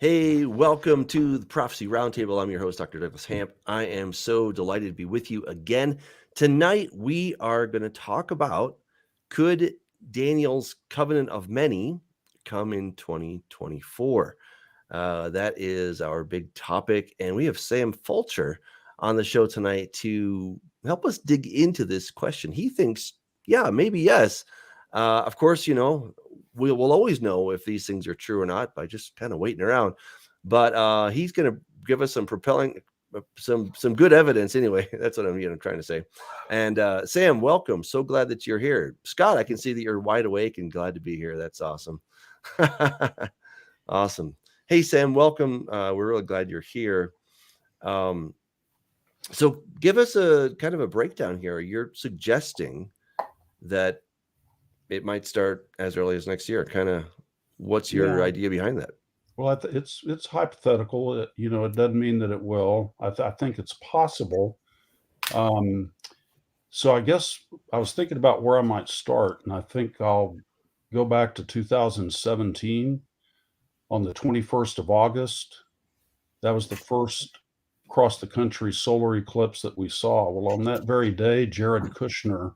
Hey, welcome to the Prophecy Roundtable. I'm your host, Dr. Douglas Hamp. I am so delighted to be with you again. Tonight, we are going to talk about, could Daniel's covenant of many come in 2024? That is our big topic. And we have Sam Fulcher on the show tonight to help us dig into this question. He thinks, yeah, maybe yes. Of course, we'll always know if these things are true or not by just kind of waiting around. But he's going to give us some some good evidence. Anyway, that's what I'm trying to say. And Sam, welcome. So glad that you're here. Scott, I can see that you're wide awake and glad to be here. That's awesome. Awesome. Hey, Sam, welcome. We're really glad you're here. So give us a kind of a breakdown here. You're suggesting that it might start as early as next year. Kind of, what's your idea behind that? Well, it's hypothetical. It doesn't mean that it will. I think it's possible. So I guess I was thinking about where I might start, and I think I'll go back to 2017 on the 21st of August. That was the first across the country solar eclipse that we saw. Well, on that very day, Jared Kushner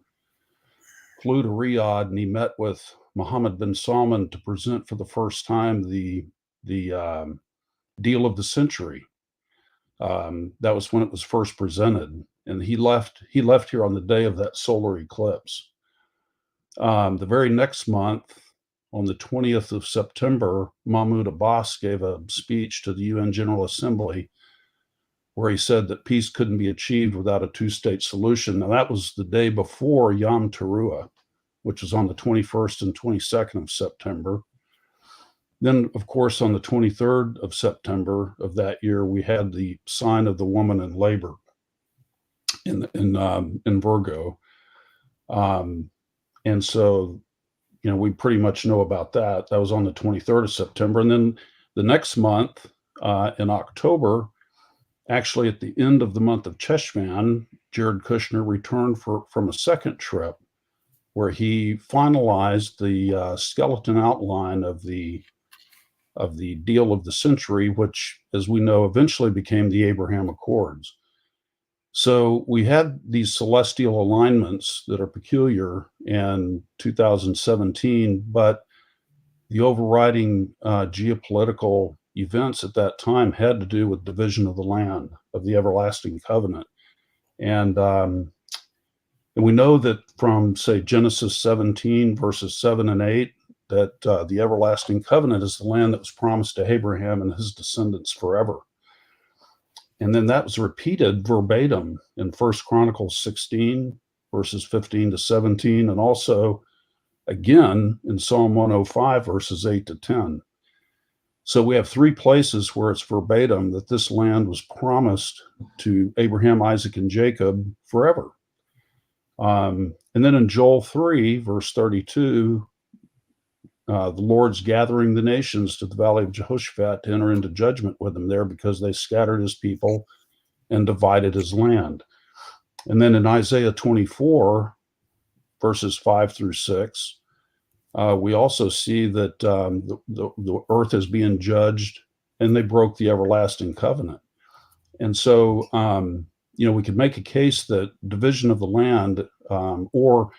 flew to Riyadh and he met with Mohammed bin Salman to present for the first time the deal of the century. That was when it was first presented, and he left here on the day of that solar eclipse. The very next month, on the 20th of September, Mahmoud Abbas gave a speech to the UN General Assembly where he said that peace couldn't be achieved without a two-state solution. Now, that was the day before Yom Teruah, which was on the 21st and 22nd of September. Then, of course, on the 23rd of September of that year, we had the sign of the woman in labor in Virgo. And so, we pretty much know about that. That was on the 23rd of September. And then the next month, in October, actually at the end of the month of Cheshvan, Jared Kushner returned from a second trip where he finalized the skeleton outline of the deal of the century, which, as we know, eventually became the Abraham Accords. So we had these celestial alignments that are peculiar in 2017, but the overriding geopolitical events at that time had to do with division of the land of the everlasting covenant. And we know that from, say, Genesis 17, verses 7 and 8, that the everlasting covenant is the land that was promised to Abraham and his descendants forever. And then that was repeated verbatim in 1 Chronicles 16, verses 15 to 17, and also again in Psalm 105, verses 8 to 10. So we have three places where it's verbatim that this land was promised to Abraham, Isaac, and Jacob forever. And then in Joel 3, verse 32, the Lord's gathering the nations to the valley of Jehoshaphat to enter into judgment with him there because they scattered his people and divided his land. And then in Isaiah 24, verses 5 through 6, we also see that the earth is being judged and they broke the everlasting covenant. And so, we could make a case that division of the land or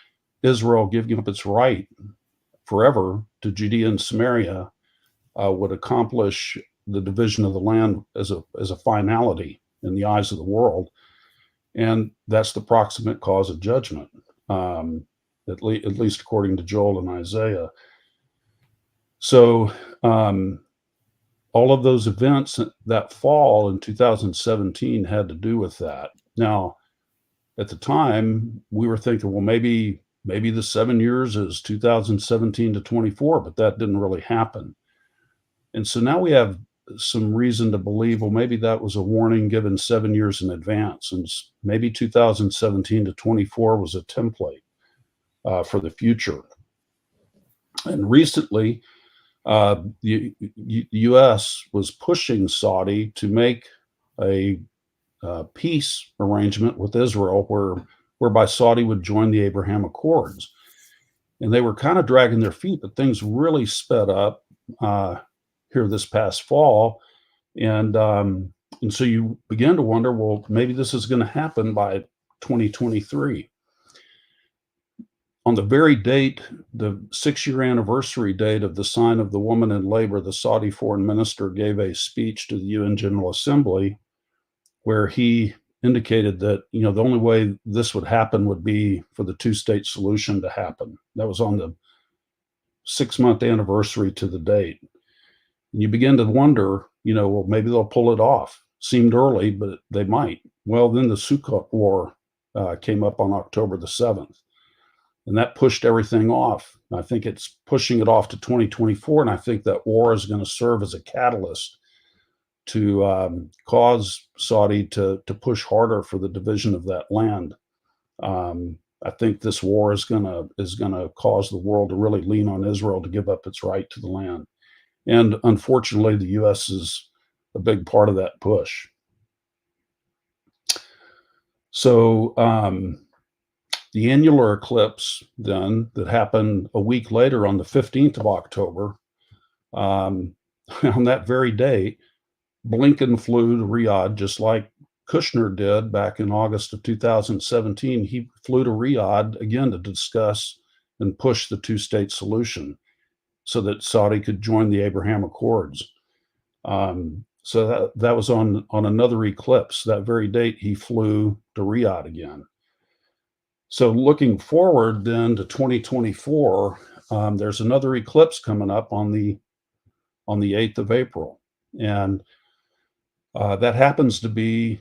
Israel giving up its right forever to Judea and Samaria would accomplish the division of the land as a finality in the eyes of the world. And that's the proximate cause of judgment, at least according to Joel and Isaiah. So all of those events that fall in 2017 had to do with that. Now, at the time, we were thinking, well, maybe the 7 years is 2017 to 24, but that didn't really happen. And so now we have some reason to believe, well, maybe that was a warning given 7 years in advance. And maybe 2017 to 24 was a template for the future. And recently, the U.S. was pushing Saudi to make a peace arrangement with Israel whereby Saudi would join the Abraham Accords. And they were kind of dragging their feet, but things really sped up here this past fall. And so you begin to wonder, well, maybe this is going to happen by 2023. On the very date, the 6-year anniversary date of the sign of the woman in labor, the Saudi foreign minister gave a speech to the UN General Assembly where he indicated that, the only way this would happen would be for the two-state solution to happen. That was on the 6-month anniversary to the date. And you begin to wonder, well, maybe they'll pull it off. Seemed early, but they might. Well, then the Sukkot War came up on October the 7th. And that pushed everything off. I think it's pushing it off to 2024. And I think that war is going to serve as a catalyst to cause Saudi to push harder for the division of that land. I think this war is going to cause the world to really lean on Israel to give up its right to the land. And unfortunately, the U.S. is a big part of that push. So, the annular eclipse then that happened a week later on the 15th of October, on that very day, Blinken flew to Riyadh just like Kushner did back in August of 2017. He flew to Riyadh again to discuss and push the two-state solution so that Saudi could join the Abraham Accords. So that was on another eclipse. That very date, he flew to Riyadh again. So looking forward then to 2024, there's another eclipse coming up on the 8th of April. And that happens to be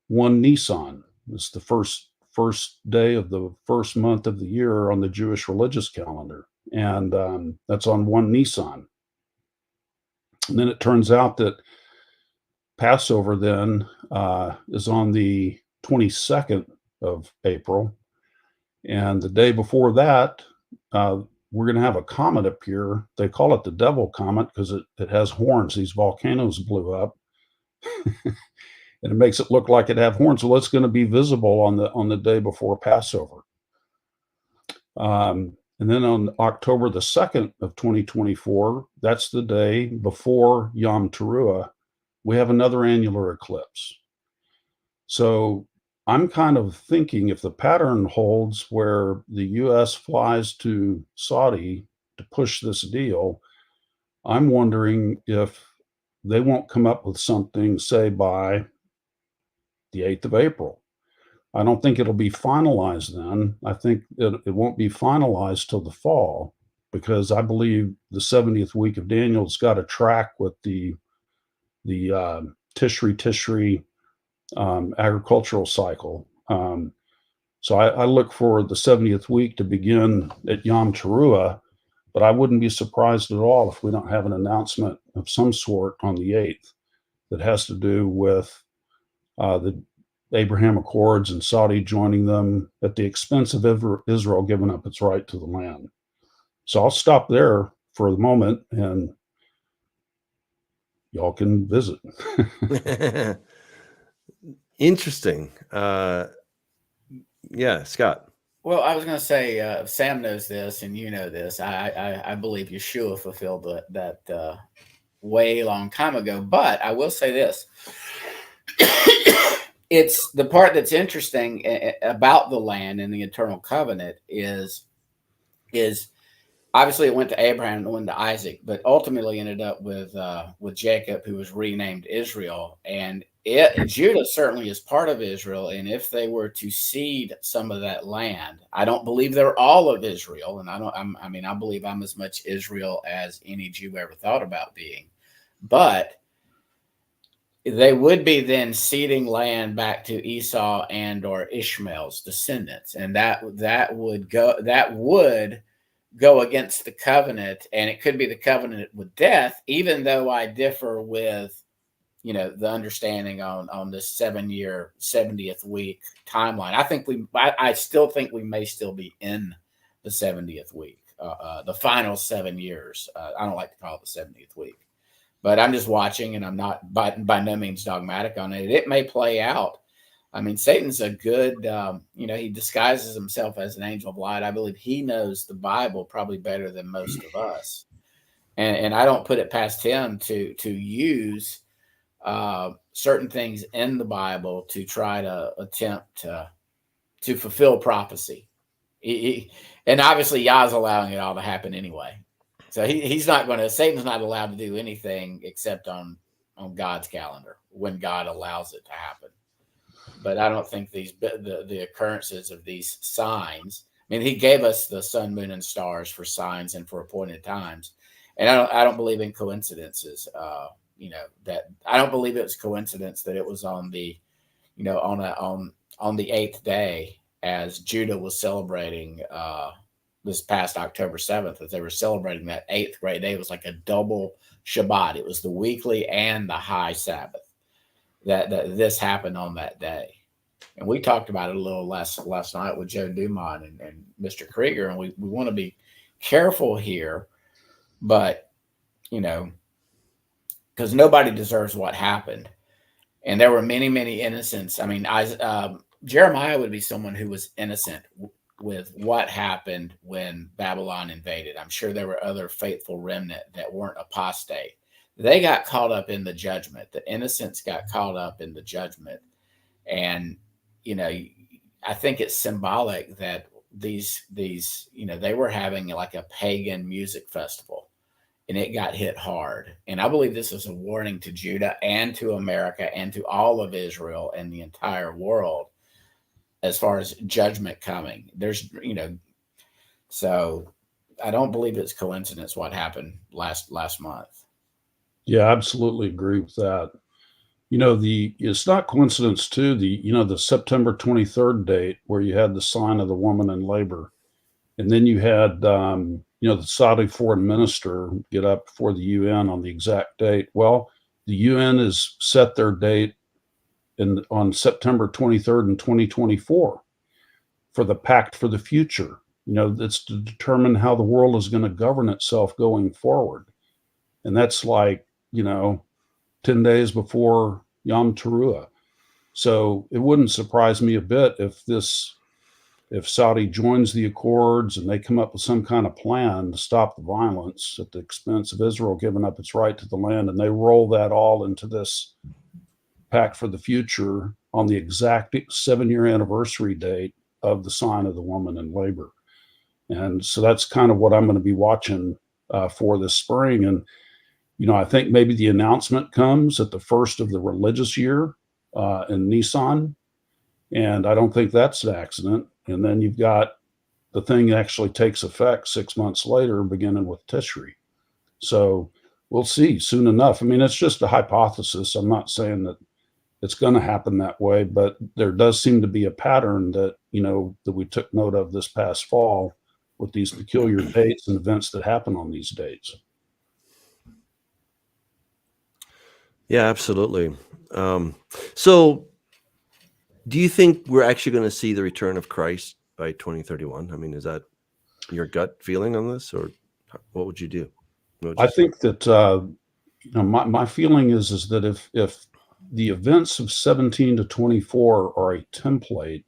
1 Nisan. It's the first day of the first month of the year on the Jewish religious calendar. And that's on 1 Nisan. And then it turns out that Passover then is on the 22nd of April. And the day before that, we're going to have a comet appear. They call it the Devil Comet because it has horns. These volcanoes blew up. And it makes it look like it have horns. Well, it's going to be visible on the day before Passover. And then on October the 2nd of 2024, that's the day before Yom Teruah, we have another annular eclipse. So I'm kind of thinking if the pattern holds where the U.S. flies to Saudi to push this deal, I'm wondering if they won't come up with something, say, by the 8th of April. I don't think it'll be finalized then. I think it won't be finalized till the fall because I believe the 70th week of Daniel's got to track with the Tishri agricultural cycle. So I look for the 70th week to begin at Yom Teruah, but I wouldn't be surprised at all if we don't have an announcement of some sort on the 8th that has to do with the Abraham Accords and Saudi joining them at the expense of Israel giving up its right to the land. So I'll stop there for the moment and y'all can visit. Interesting. Yeah, Scott. Well, I was going to say, Sam knows this, and you know this. I believe Yeshua fulfilled that way long time ago. But I will say this: it's the part that's interesting about the land and the eternal covenant is obviously it went to Abraham and went to Isaac, but ultimately ended up with Jacob, who was renamed Israel. And Judah certainly is part of Israel. And if they were to cede some of that land, I don't believe they're all of Israel. And I believe I'm as much Israel as any Jew ever thought about being. But they would be then ceding land back to Esau and or Ishmael's descendants. And that would go against the covenant, and it could be the covenant with death, even though I differ with, the understanding on this 7-year, 70th week timeline. I still think we may still be in the 70th week, the final 7 years. I don't like to call it the 70th week, but I'm just watching, and I'm not by no means dogmatic on it. It may play out. I mean, Satan's a good, he disguises himself as an angel of light. I believe he knows the Bible probably better than most of us. and I don't put it past him to use certain things in the Bible to try to attempt to fulfill prophecy. And obviously Yah's allowing it all to happen anyway. So he's not going to, Satan's not allowed to do anything except on God's calendar when God allows it to happen. But I don't think the occurrences of these signs, I mean, he gave us the sun, moon, and stars for signs and for appointed times. And I don't believe in coincidences. That I don't believe it was coincidence that it was on the, on the 8th day, as Judah was celebrating this past October 7th, as they were celebrating that 8th great day. It was like a double Shabbat. It was the weekly and the high Sabbath that this happened on that day. And we talked about it a little last night with Joe Dumont and Mr. Krieger, and we want to be careful here, but, because nobody deserves what happened. And there were many, many innocents. I mean, Jeremiah would be someone who was innocent with what happened when Babylon invaded. I'm sure there were other faithful remnant that weren't apostate. They got caught up in the judgment. The innocents got caught up in the judgment. And, I think it's symbolic that these, they were having like a pagan music festival, and it got hit hard. And I believe this is a warning to Judah and to America and to all of Israel and the entire world as far as judgment coming. There's, so I don't believe it's coincidence what happened last month. Yeah, I absolutely agree with that. It's not coincidence too, the September 23rd date where you had the sign of the woman in labor. And then you had, the Saudi foreign minister get up before the UN on the exact date. Well, the UN has set their date on September 23rd in 2024 for the Pact for the Future. That's to determine how the world is going to govern itself going forward. And that's like, 10 days before Yom Teruah. So it wouldn't surprise me a bit if Saudi joins the accords and they come up with some kind of plan to stop the violence at the expense of Israel giving up its right to the land, and they roll that all into this Pact for the Future on the exact 7-year anniversary date of the sign of the woman in labor. And so that's kind of what I'm going to be watching for this spring. And, I think maybe the announcement comes at the first of the religious year in Nisan. And I don't think that's an accident. And then you've got the thing actually takes effect 6 months later, beginning with Tishri. So we'll see soon enough. I mean, it's just a hypothesis. I'm not saying that it's going to happen that way, but there does seem to be a pattern that, that we took note of this past fall with these peculiar dates and events that happen on these dates. Yeah, absolutely. So do you think we're actually going to see the return of Christ by 2031? I mean, is that your gut feeling on this, or what would you do? I think that, my feeling is that if the events of 17 to 24 are a template,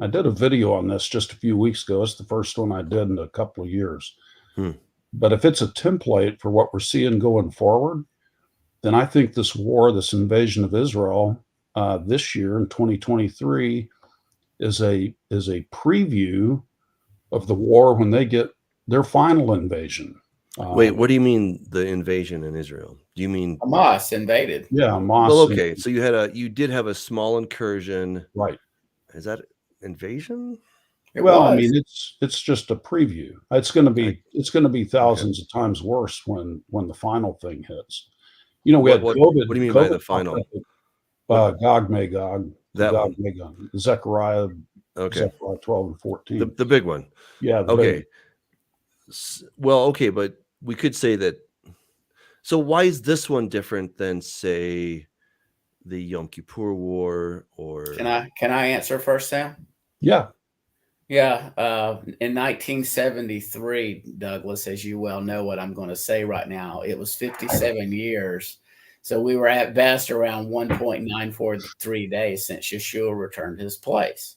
I did a video on this just a few weeks ago. It's the first one I did in a couple of years. But if it's a template for what we're seeing going forward, then I think this war, this invasion of Israel this year in 2023 is a preview of the war when they get their final invasion. Wait, what do you mean the invasion in Israel? Do you mean Hamas invaded? Yeah, Hamas. Well, okay, so you did have a small incursion, right? Is that invasion? I mean, it's just a preview. It's going to be thousands of times worse when the final thing hits. We had COVID. What do you mean by the final? Gog Magog. That Gog one. Magog. Zechariah. Okay. Zechariah 12 and 14. The big one. Yeah. Okay. Well, okay, but we could say that. So why is this one different than, say, the Yom Kippur War? Or can I answer first, Sam? Yeah. Yeah. In 1973, Douglas, as you well know what I'm going to say right now, it was 57 years. So we were at best around 1.943 days since Yeshua returned to his place.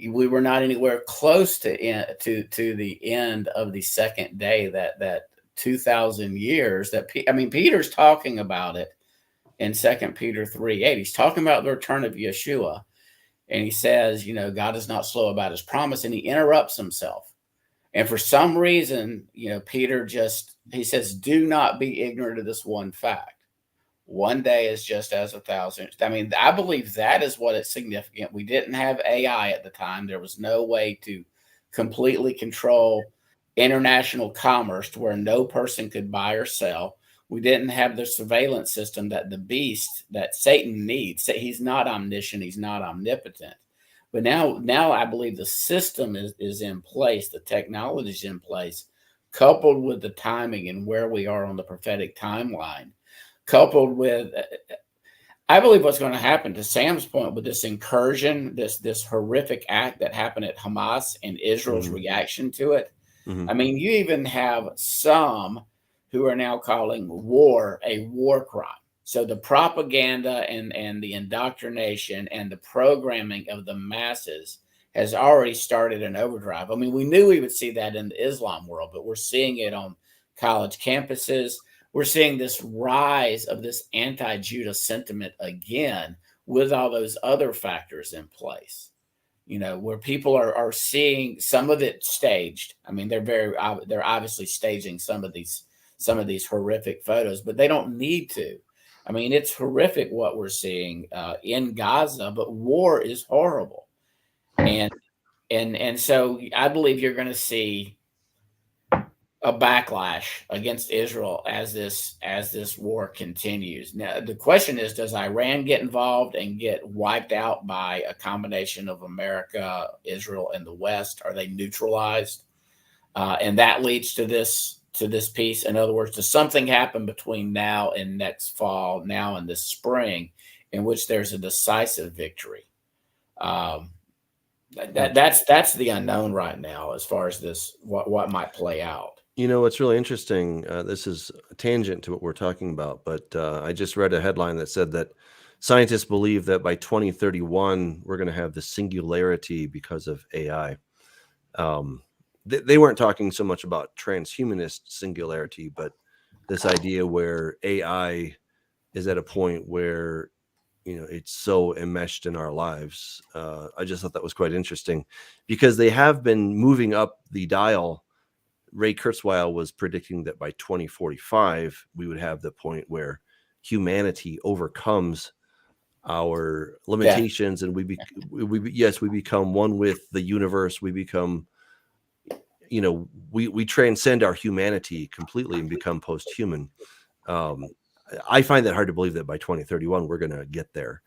We were not anywhere close to the end of the second day that 2,000 years that, Peter's talking about it in 2 Peter 3:8. He's talking about the return of Yeshua. And he says, God is not slow about his promise, and he interrupts himself. And for some reason, Peter he says, do not be ignorant of this one fact. One day is just as 1,000. I believe that is what is significant. We didn't have AI at the time. There was no way to completely control international commerce to where no person could buy or sell. We didn't have the surveillance system that the beast, that Satan needs. He's not omniscient. He's not omnipotent. But now I believe the system is in place. The technology is in place, coupled with the timing and where we are on the prophetic timeline, coupled with, I believe what's going to happen, to Sam's point, with this incursion, this horrific act that happened at Hamas and Israel's reaction to it. You even have some who are now calling war a war crime. So the propaganda and the indoctrination and the programming of the masses has already started an overdrive. We knew we would see that in the Islam world, but we're seeing it on college campuses. We're seeing this rise of this anti-Judah sentiment again, with all those other factors in place. Where people are seeing some of it staged. They're obviously staging some of these horrific photos, but they don't need to. It's horrific what we're seeing in Gaza, but war is horrible. And so I believe you're going to see a backlash against Israel as this war continues. Now, the question is, does Iran get involved and get wiped out by a combination of America, Israel, and the West? Are they neutralized? And that leads to this piece. In other words, does something happen between now and next fall, now and this spring, in which there's a decisive victory? That's the unknown right now as far as this, what might play out. What's really interesting, this is a tangent to what we're talking about, but I just read a headline that said that scientists believe that by 2031, we're going to have the singularity because of AI. They weren't talking so much about transhumanist singularity, but this idea where AI is at a point where, it's so enmeshed in our lives. I just thought that was quite interesting, because they have been moving up the dial. Ray Kurzweil was predicting that by 2045, we would have the point where humanity overcomes our limitations, and we become one with the universe. We become, we transcend our humanity completely and become post-human. I find that hard to believe that by 2031 we're going to get there,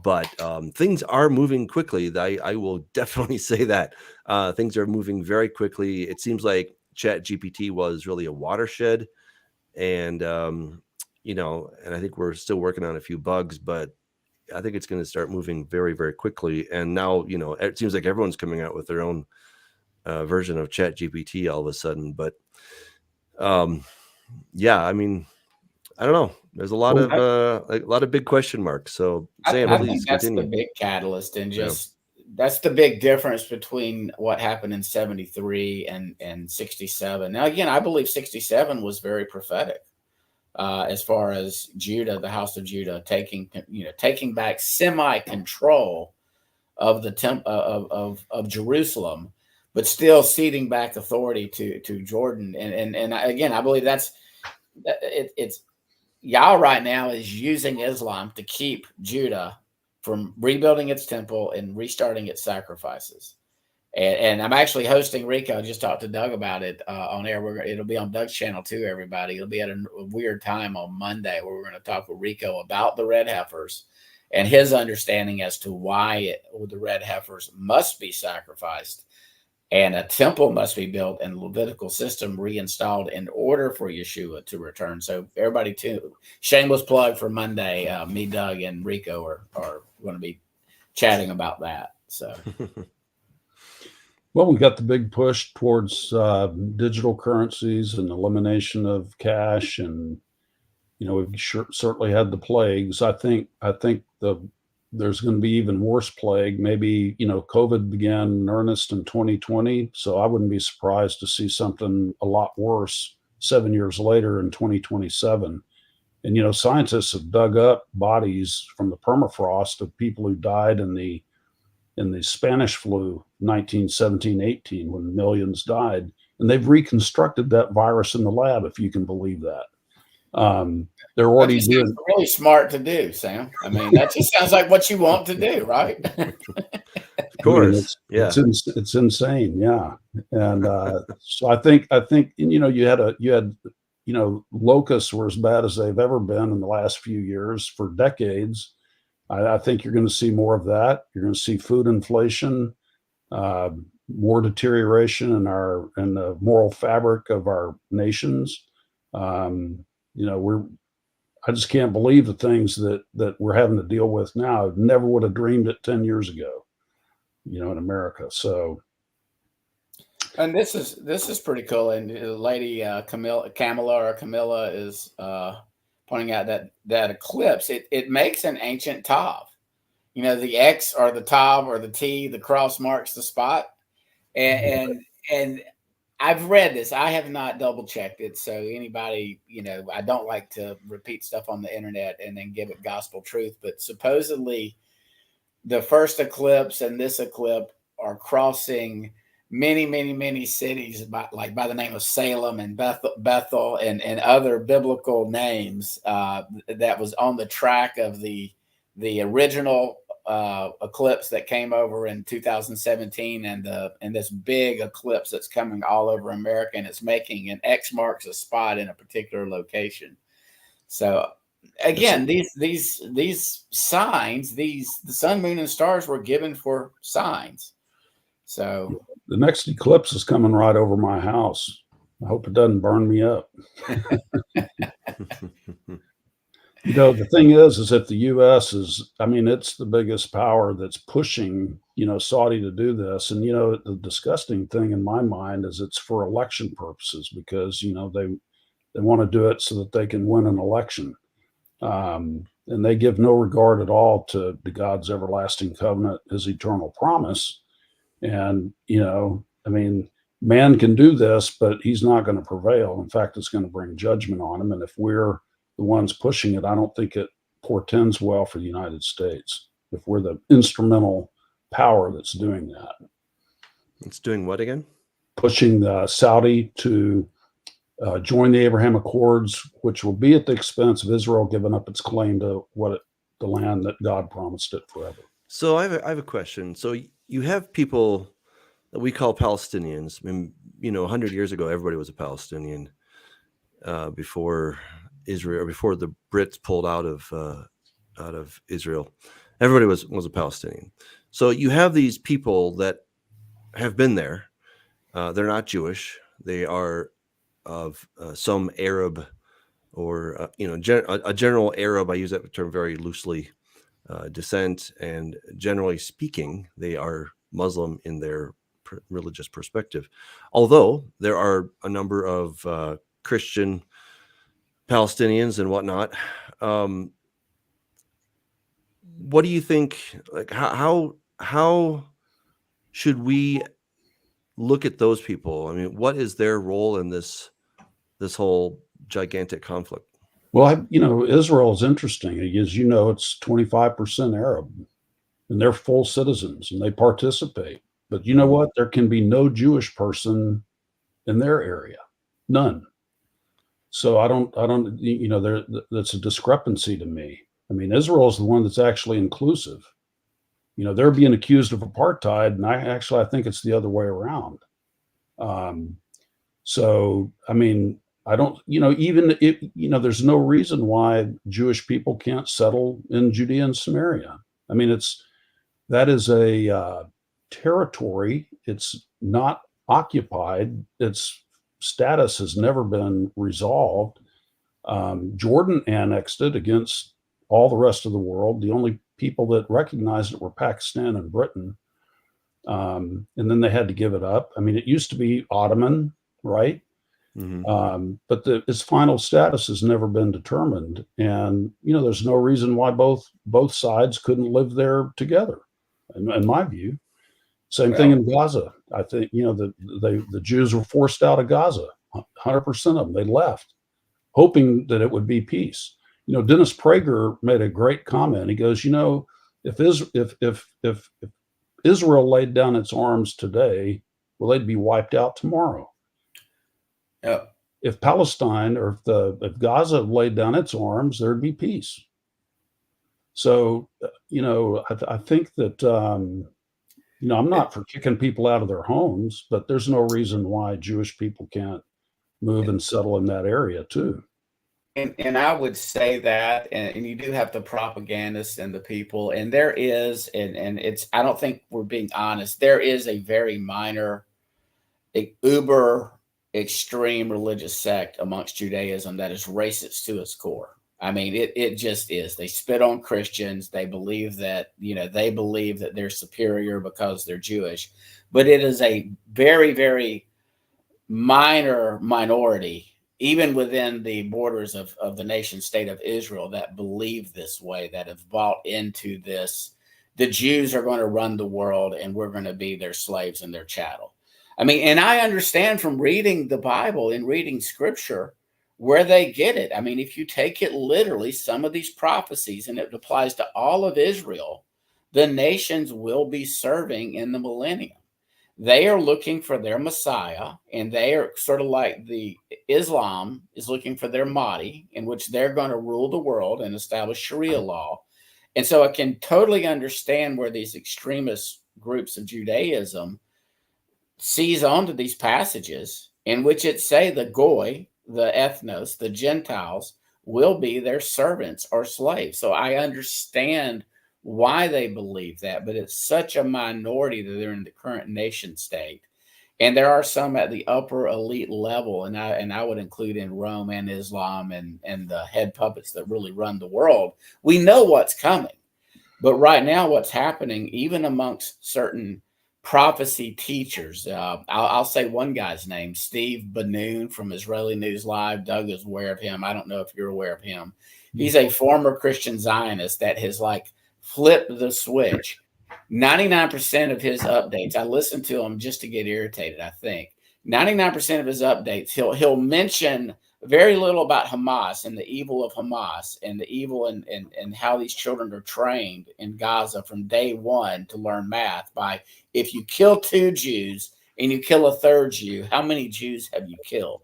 but things are moving quickly. I will definitely say that things are moving very quickly. It seems like ChatGPT was really a watershed, and and I think we're still working on a few bugs, but I think it's going to start moving very, very quickly. And now, it seems like everyone's coming out with their own version of ChatGPT all of a sudden. But I don't know. There's a lot of big question marks. So Sam, I please think that's continue. the big catalyst, and that's the big difference between what happened in 73 and 67. Now, again, I believe 67 was very prophetic as far as Judah, the house of Judah, taking back semi-control of the of Jerusalem, but still ceding back authority to Jordan. And again, I believe it's Yah right now is using Islam to keep Judah from rebuilding its temple and restarting its sacrifices. And I'm actually hosting Rico. I just talked to Doug about it on air. It'll be on Doug's channel too, everybody. It'll be at a weird time on Monday where we're going to talk with Rico about the red heifers and his understanding as to why the red heifers must be sacrificed and a temple must be built and the Levitical system reinstalled in order for Yeshua to return. So everybody too, shameless plug for Monday. Me, Doug, and Rico are going to be chatting about that. So. Well, we got the big push towards digital currencies and elimination of cash, and we've certainly had the plagues. I think there's going to be even worse plague. Maybe COVID began in earnest in 2020, so I wouldn't be surprised to see something a lot worse 7 years later in 2027. And, scientists have dug up bodies from the permafrost of people who died in the Spanish flu, 1917-18, when millions died. And they've reconstructed that virus in the lab, if you can believe that. They're already doing really smart to do, Sam. I mean, that just sounds like what you want to do, right? Of course. It's insane. Yeah. And so I think, you had locusts were as bad as they've ever been in the last few years for decades. I think you're going to see more of that. You're going to see food inflation, more deterioration in the moral fabric of our nations. I just can't believe the things that we're having to deal with now. I never would have dreamed it 10 years ago, in America. So, and this is pretty cool. And Lady Camilla is pointing out that eclipse, it makes an ancient tav. The X or the tav or the T, the cross marks the spot. And I've read this. I have not double checked it. So anybody, I don't like to repeat stuff on the internet and then give it gospel truth. But supposedly the first eclipse and this eclipse are crossing many, many, many cities by the name of Salem and Bethel and other biblical names that was on the track of the original eclipse that came over in 2017 and this big eclipse that's coming all over America, and it's making an X marks a spot in a particular location. So again, these signs, the sun, moon, and stars were given for signs. So the next eclipse is coming right over my house. I hope it doesn't burn me up. The thing is that the U.S. it's the biggest power that's pushing, Saudi to do this. And, the disgusting thing in my mind is it's for election purposes because, they want to do it so that they can win an election. And they give no regard at all to God's everlasting covenant, his eternal promise. And, man can do this, but he's not going to prevail. In fact, it's going to bring judgment on him. And if we're the ones pushing it, I don't think it portends well for the United States if we're the instrumental power that's doing that. It's doing what again? Pushing Saudi to join the Abraham Accords, which will be at the expense of Israel giving up its claim to the land that God promised it forever. So I have a question. So you have people that we call Palestinians. I mean, 100 years ago, everybody was a Palestinian before Israel, or before the Brits pulled out of Israel. Everybody was a Palestinian. So you have these people that have been there. They're not Jewish. They are of some Arab or a general Arab. I use that term very loosely. Descent, and generally speaking, they are Muslim in their religious perspective. Although there are a number of Christian Palestinians and whatnot. What do you think? Like, how should we look at those people? I mean, what is their role in this whole gigantic conflict? Well, Israel is interesting. As you know, it's 25% Arab, and they're full citizens, and they participate. But you know what? There can be no Jewish person in their area, none. So I don't. That's a discrepancy to me. I mean, Israel is the one that's actually inclusive. They're being accused of apartheid, and I think it's the other way around. So I mean, I don't, even if, there's no reason why Jewish people can't settle in Judea and Samaria. I mean, that is a territory. It's not occupied. Its status has never been resolved. Jordan annexed it against all the rest of the world. The only people that recognized it were Pakistan and Britain. And then they had to give it up. I mean, it used to be Ottoman, right? Mm-hmm. But its final status has never been determined. And, there's no reason why both sides couldn't live there together, in my view. Same thing in Gaza. I think, the Jews were forced out of Gaza. 100% of them. They left, hoping that it would be peace. Dennis Prager made a great comment. He goes, if Israel laid down its arms today, well, they'd be wiped out tomorrow. Yep. If Palestine or if Gaza laid down its arms, there'd be peace. So, I think that, I'm not for kicking people out of their homes, but there's no reason why Jewish people can't move and settle in that area too. And I would say that, and you do have the propagandists and the people, and there is, and it's, I don't think we're being honest, there is a very minor, uber extreme religious sect amongst Judaism that is racist to its core. I mean, it just is. They spit on Christians. They believe that, they're superior because they're Jewish, but it is a very, very minor minority, even within the borders of the nation state of Israel, that believe this way, that have bought into this. The Jews are going to run the world and we're going to be their slaves and their chattel. I mean, and I understand from reading the Bible and reading scripture where they get it. I mean, if you take it literally, some of these prophecies, and it applies to all of Israel, the nations will be serving in the millennium. They are looking for their Messiah, and they are sort of like the Islam is looking for their Mahdi, in which they're going to rule the world and establish Sharia law. And so I can totally understand where these extremist groups of Judaism seize onto these passages in which it say the Goy, the ethnos, the Gentiles will be their servants or slaves. So I understand why they believe that, but it's such a minority that they're in the current nation state. And there are some at the upper elite level, and I would include in Rome and Islam and the head puppets that really run the world. We know what's coming. But right now, what's happening, even amongst certain prophecy teachers, I'll say one guy's name, Steve Banoon from Israeli News Live. Doug is aware of him. I don't know if you're aware of him. He's a former Christian Zionist that has flipped the switch. 99% of his updates, I listen to him just to get irritated, I think. 99% of his updates, he'll mention very little about Hamas and the evil of Hamas and the evil and how these children are trained in Gaza from day one to learn math by, if you kill 2 Jews and you kill a 3rd Jew, how many Jews have you killed?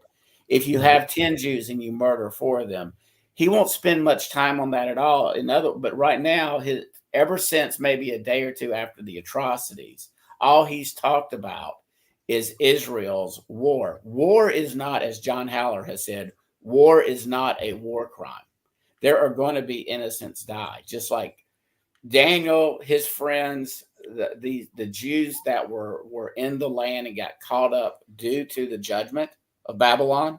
If you have 10 Jews and you murder 4 of them, he won't spend much time on that at all. But right now, ever since maybe a day or 2 after the atrocities, all he's talked about is Israel's war. War is not, as John Haller has said, war is not a war crime. There are going to be innocents die, just like Daniel, his friends, the Jews that were in the land and got caught up due to the judgment of Babylon.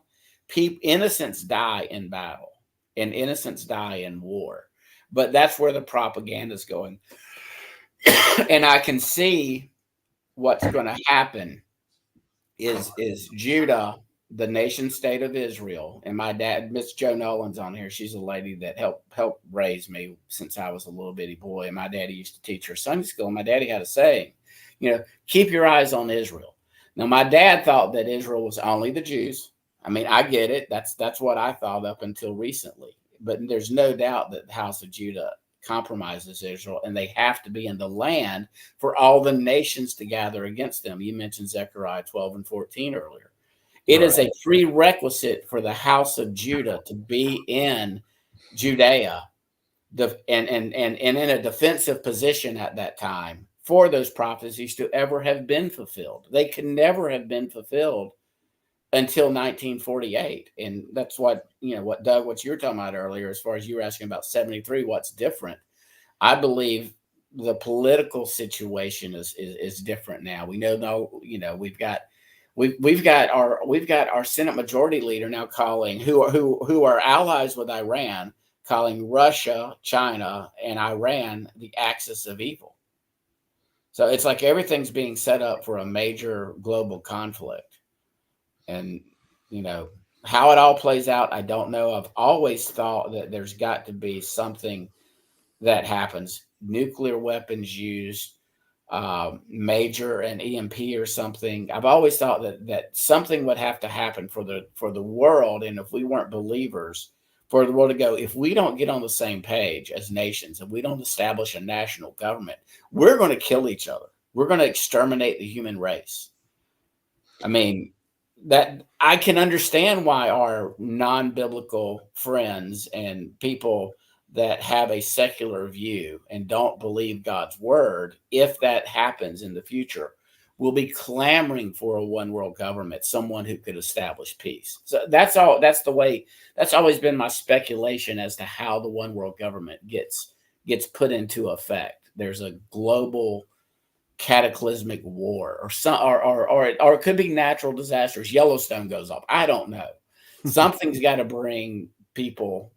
Innocents die in battle and innocents die in war. But that's where the propaganda is going. And I can see what's going to happen is Judah, the nation state of Israel. And my dad, Miss Jo Nolan's on here. She's a lady that helped raise me since I was a little bitty boy. And my daddy used to teach her Sunday school. And my daddy had a saying, keep your eyes on Israel. Now, my dad thought that Israel was only the Jews. I mean, I get it. That's what I thought up until recently. But there's no doubt that the house of Judah compromises Israel, and they have to be in the land for all the nations to gather against them. You mentioned Zechariah 12 and 14 earlier. It is a prerequisite for the house of Judah to be in Judea and in a defensive position at that time for those prophecies to ever have been fulfilled. They can never have been fulfilled until 1948. And that's what Doug, what you were talking about earlier, as far as you were asking about 73, what's different. I believe the political situation is different now. We know, we've got our Senate Majority Leader now calling who are allies with Iran, calling Russia, China, and Iran the axis of evil. So it's like everything's being set up for a major global conflict. And, how it all plays out, I don't know. I've always thought that there's got to be something that happens. Nuclear weapons used, major, an EMP or something. I've always thought that something would have to happen for the world, and if we weren't believers, for the world to go, if we don't get on the same page as nations, and we don't establish a national government, we're going to kill each other. We're going to exterminate the human race. I mean, that I can understand why our non-biblical friends and people that have a secular view and don't believe God's word, if that happens in the future, will be clamoring for a one world government, someone who could establish peace. So that's all. That's the way. That's always been my speculation as to how the one world government gets put into effect. There's a global cataclysmic war, or some, or it could be natural disasters. Yellowstone goes off. I don't know. Something's got to bring people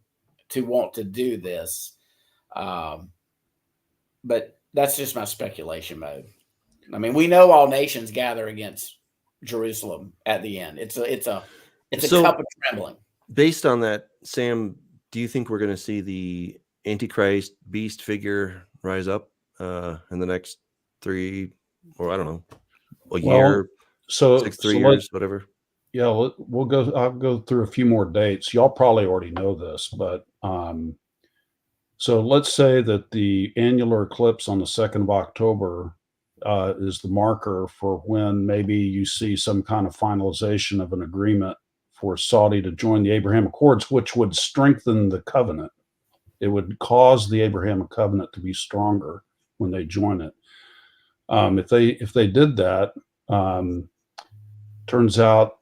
to want to do this, but that's just my speculation mode. I mean, we know all nations gather against Jerusalem at the end. It's a cup of trembling. Based on that, Sam, do you think we're going to see the Antichrist beast figure rise up in the next 3, or I don't know, year, so 3 years, whatever? Yeah, we'll go. I'll go through a few more dates. Y'all probably already know this, but so let's say that the annular eclipse on the 2nd of October is the marker for when maybe you see some kind of finalization of an agreement for Saudi to join the Abraham Accords, which would strengthen the covenant. It would cause the Abrahamic covenant to be stronger when they join it. If they did that, turns out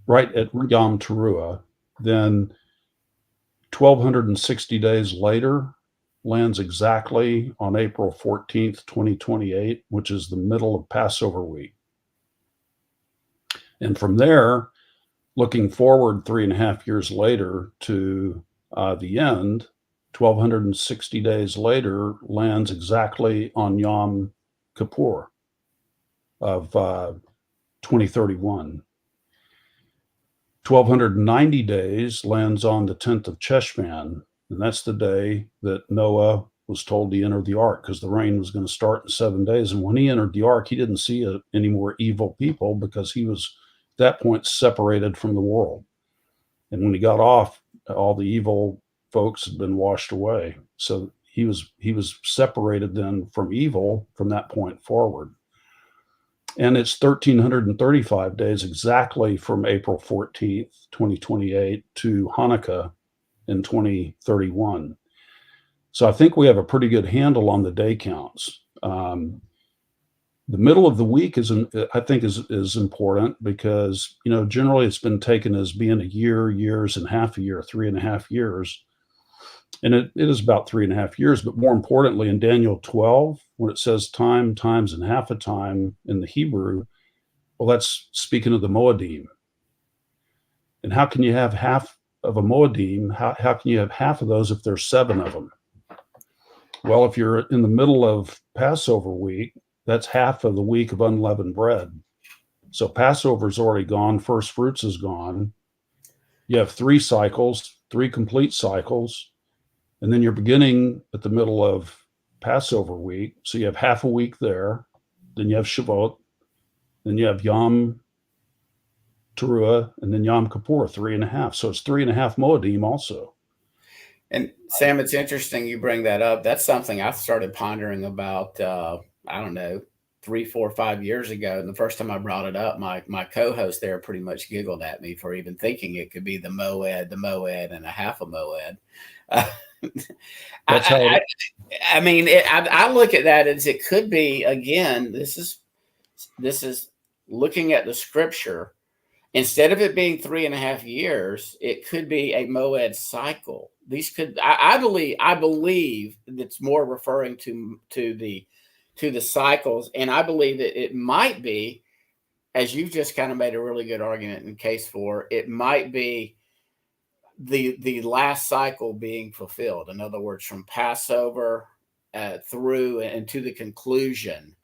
right at Yom Teruah, then 1,260 days later lands exactly on April 14th, 2028, which is the middle of Passover week. And from there, looking forward 3.5 years later to the end, 1,260 days later lands exactly on Yom Kippur of 2031. 1,290 days lands on the 10th of Cheshvan, and that's the day that Noah was told to enter the ark, because the rain was going to start in 7 days. And when he entered the ark, he didn't see any more evil people, because he was at that point separated from the world. And when he got off, all the evil folks had been washed away. So he was separated then from evil from that point forward. And it's 1,335 days exactly from April 14th, 2028 to Hanukkah in 2031. So I think we have a pretty good handle on the day counts. The middle of the week is important, because, generally it's been taken as being a year, years and half a year, 3.5 years. And it is about 3.5 years, but more importantly, in Daniel 12, when it says time, times, and half a time in the Hebrew, well, that's speaking of the Moedim. And how can you have half of a Moedim? How can you have half of those if there's 7 of them? Well, if you're in the middle of Passover week, that's half of the week of unleavened bread. So Passover's already gone, first fruits is gone. You have 3 cycles, 3 complete cycles. And then you're beginning at the middle of Passover week. So you have half a week there. Then you have Shavuot. Then you have Yom Teruah, and then Yom Kippur, 3.5. So it's 3.5 Moedim also. And Sam, it's interesting you bring that up. That's something I started pondering about, I don't know, 3, 4, 5 years ago. And the first time I brought it up, my co-host there pretty much giggled at me for even thinking it could be the Moed, and a half a Moed. I look at that as it could be, again, this is looking at the scripture. Instead of it being 3.5 years, it could be a Moed cycle. These could, I believe it's more referring to the cycles. And I believe that it might be, as you've just kind of made a really good argument in case for, it might be the last cycle being fulfilled. In other words, from Passover through and to the conclusion.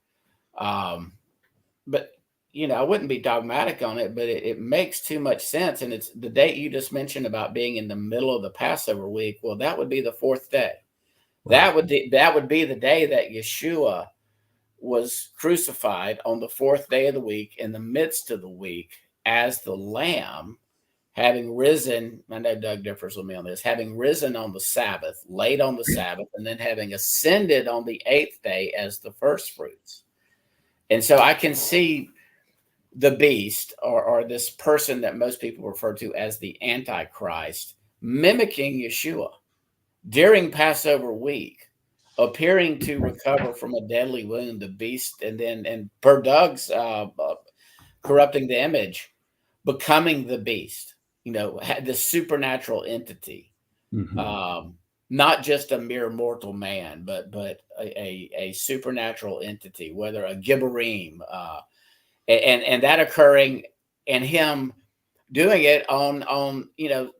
But I wouldn't be dogmatic on it, but it makes too much sense. And it's the date you just mentioned about being in the middle of the Passover week. Well, that would be the 4th day. Right. That would be the day that Yeshua was crucified on the fourth day of the week in the midst of the week as the Lamb, having risen. I know Doug differs with me on this, having risen on the Sabbath, late on the Sabbath, and then having ascended on the eighth day as the first fruits. And so I can see the beast, or this person that most people refer to as the Antichrist, mimicking Yeshua during Passover week, appearing to recover from a deadly wound, the beast, and per Doug's corrupting the image, becoming the beast, the supernatural entity, not just a mere mortal man, but a supernatural entity, whether a Gibborim, and that occurring, and him doing it on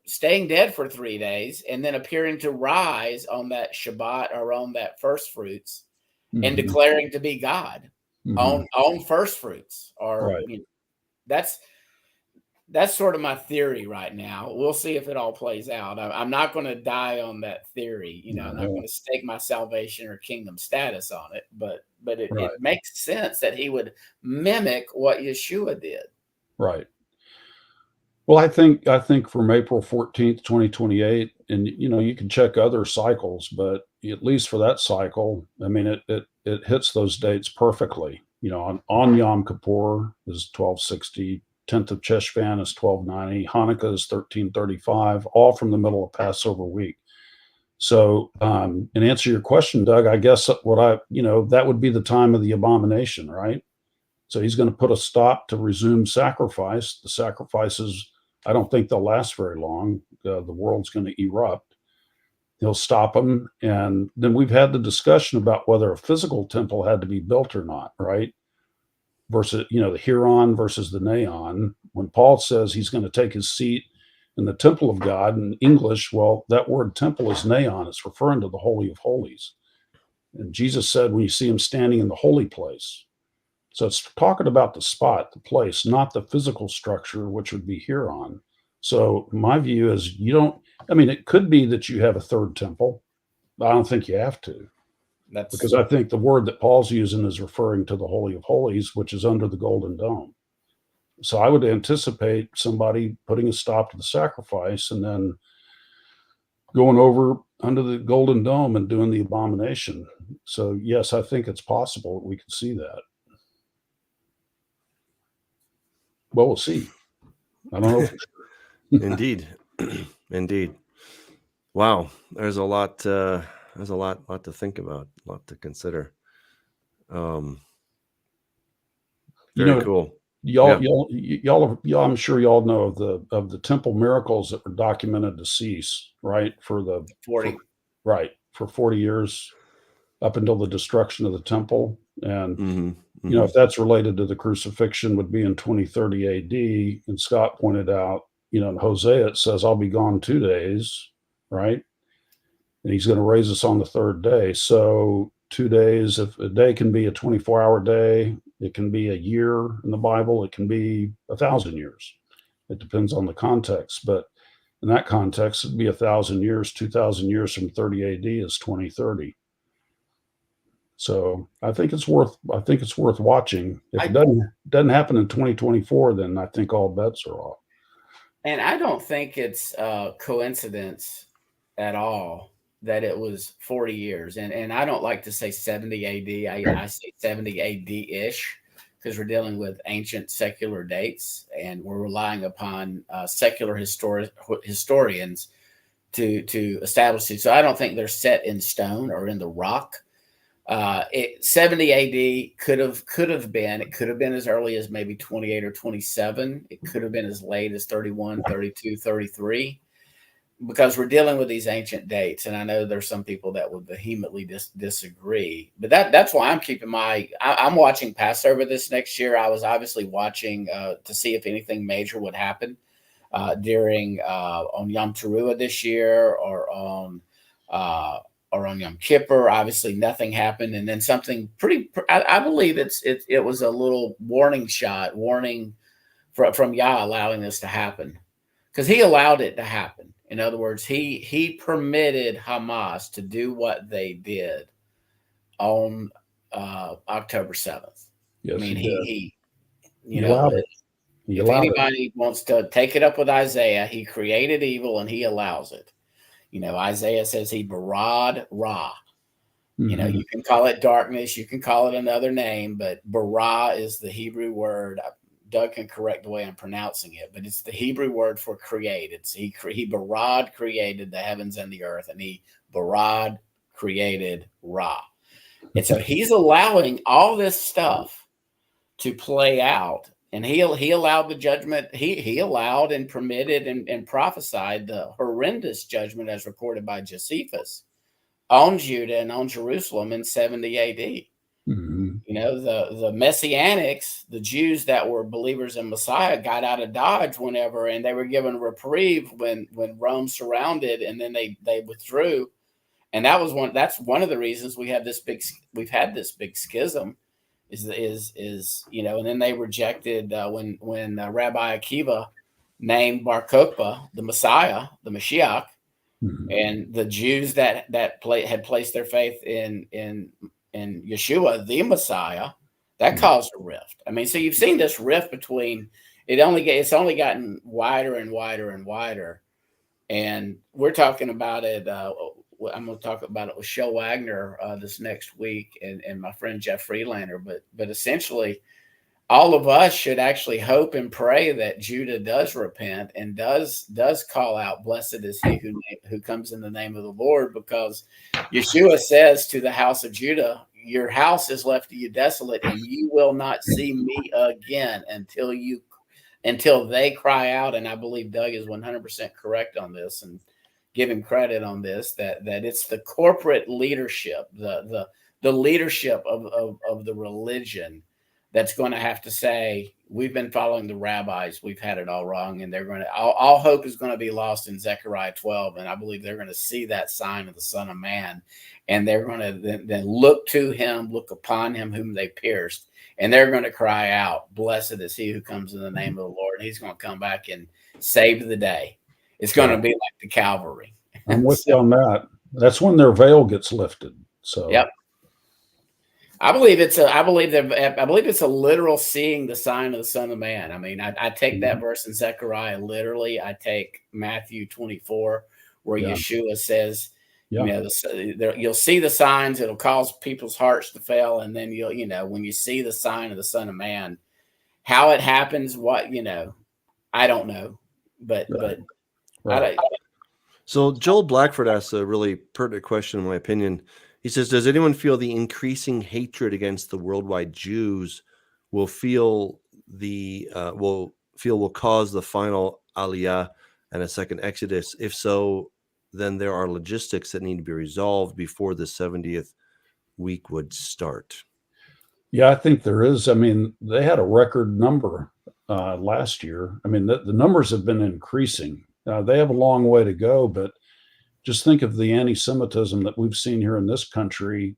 staying dead for 3 days and then appearing to rise on that Shabbat or on that first fruits and declaring to be God on first fruits. Or that's sort of my theory right now. We'll see if it all plays out. I'm not going to die on that theory. I'm not going to stake my salvation or kingdom status on it, but it makes sense that he would mimic what Yeshua did. Right. Well, I think from April 14th, 2028, and you can check other cycles, but at least for that cycle, I mean, it hits those dates perfectly. On Yom Kippur is 1260, 10th of Cheshvan is 1290, Hanukkah is 1335, all from the middle of Passover week. So, in answer to your question, Doug, I guess that would be the time of the abomination, right? So he's going to put a stop to resume sacrifice. The sacrifices, I don't think they'll last very long. The world's going to erupt. He'll stop them. And then we've had the discussion about whether a physical temple had to be built or not, right? Versus, the Huron versus the Neon. When Paul says he's going to take his seat in the temple of God in English, well, that word temple is Neon. It's referring to the Holy of Holies. And Jesus said, when you see him standing in the holy place. So it's talking about the spot, the place, not the physical structure, which would be Huron. So my view is it could be that you have a third temple, but I don't think you have to. Because I think the word that Paul's using is referring to the Holy of Holies, which is under the Golden Dome. So I would anticipate somebody putting a stop to the sacrifice and then going over under the Golden Dome and doing the abomination. So yes, I think it's possible that we could see that. Well, we'll see. I don't know. Indeed. Indeed. Wow. There's a lot to think about, a lot to consider. Very cool. Y'all, I'm sure y'all know of the temple miracles that were documented to cease, right? For 40. For 40 years up until the destruction of the temple. And if that's related to the crucifixion, would be in 2030 AD. And Scott pointed out, in Hosea, it says, I'll be gone 2 days, right? And he's going to raise us on the third day. So 2 days, if a day can be a 24-hour day, it can be a year in the Bible, it can be 1,000 years. It depends on the context. But in that context, it'd be 1,000 years, 2,000 years from 30 AD is 2030. So I think it's worth watching. If it doesn't happen in 2024, then I think all bets are off. And I don't think it's a coincidence at all that it was 40 years. And I don't like to say 70 AD. I say 70 AD-ish because we're dealing with ancient secular dates and we're relying upon secular historians to establish it. So I don't think they're set in stone or in the rock. 70 AD could have been as early as maybe 28 or 27. It could have been as late as 31, 32, 33, because we're dealing with these ancient dates. And I know there's some people that would vehemently disagree, but that's why I'm keeping I'm watching Passover this next year. I was obviously watching to see if anything major would happen during on Yom Teruah this year or on Yom Kippur. Obviously nothing happened. And then something I believe it was a little warning from Yah allowing this to happen, because he allowed it to happen. In other words, he permitted Hamas to do what they did on October 7th. Yes, I mean, he He allowed it. He if allowed it. anybody wants to take it up with Isaiah, he created evil and he allows it. Isaiah says he barad ra. Mhm. You can call it darkness, you can call it another name, but bara is the Hebrew word. Doug can correct the way I'm pronouncing it, but it's the Hebrew word for created. So he barad created the heavens and the earth, and he barad created Ra. And so he's allowing all this stuff to play out, and he allowed the judgment. He allowed and permitted and prophesied the horrendous judgment as recorded by Josephus on Judah and on Jerusalem in 70 AD. Mm-hmm. The Messianics, the Jews that were believers in Messiah, got out of Dodge whenever, and they were given a reprieve when Rome surrounded, and then they withdrew. And that's one of the reasons we've had this big schism is and then they rejected when Rabbi Akiva named Bar Kokhba the Messiah, the Mashiach, Mm-hmm. and the Jews that had placed their faith in Yeshua, the Messiah, that caused a rift. I mean, so you've seen this rift between it's only gotten wider and wider and wider, and we're talking about it. I'm going to talk about it with Shel Wagner this next week and my friend Jeff Friedlander. But essentially, all of us should actually hope and pray that Judah does repent and does call out, "Blessed is he who comes in the name of the Lord," because Yeshua says to the house of Judah, "Your house is left to you desolate, and you will not see me again until they cry out." And I believe Doug is 100% correct on this, and give him credit on this, that it's the corporate leadership, the leadership of the religion that's going to have to say, "We've been following the rabbis, we've had it all wrong," and they're going to all hope is going to be lost in Zechariah 12, and I believe they're going to see that sign of the Son of Man, and they're going to then look upon him whom they pierced, and they're going to cry out, "Blessed is he who comes in the name of the Lord," and he's going to come back and save the day. It's going to be like the Calvary. I'm with you on that. That's when their veil gets lifted. So yep. I believe it's a literal seeing the sign of the Son of Man. I mean, I take that verse in Zechariah literally. I take Matthew 24, where Yeshua says, you'll see the signs. It'll cause people's hearts to fail, and then when you see the sign of the Son of Man, how it happens, I don't know, but right. So Joel Blackford asks a really pertinent question, in my opinion. He says, "Does anyone feel the increasing hatred against the worldwide Jews will cause the final Aliyah and a second Exodus? If so, then there are logistics that need to be resolved before the 70th week would start." Yeah, I think there is. I mean, they had a record number last year. I mean, the numbers have been increasing. They have a long way to go, but just think of the anti-Semitism that we've seen here in this country,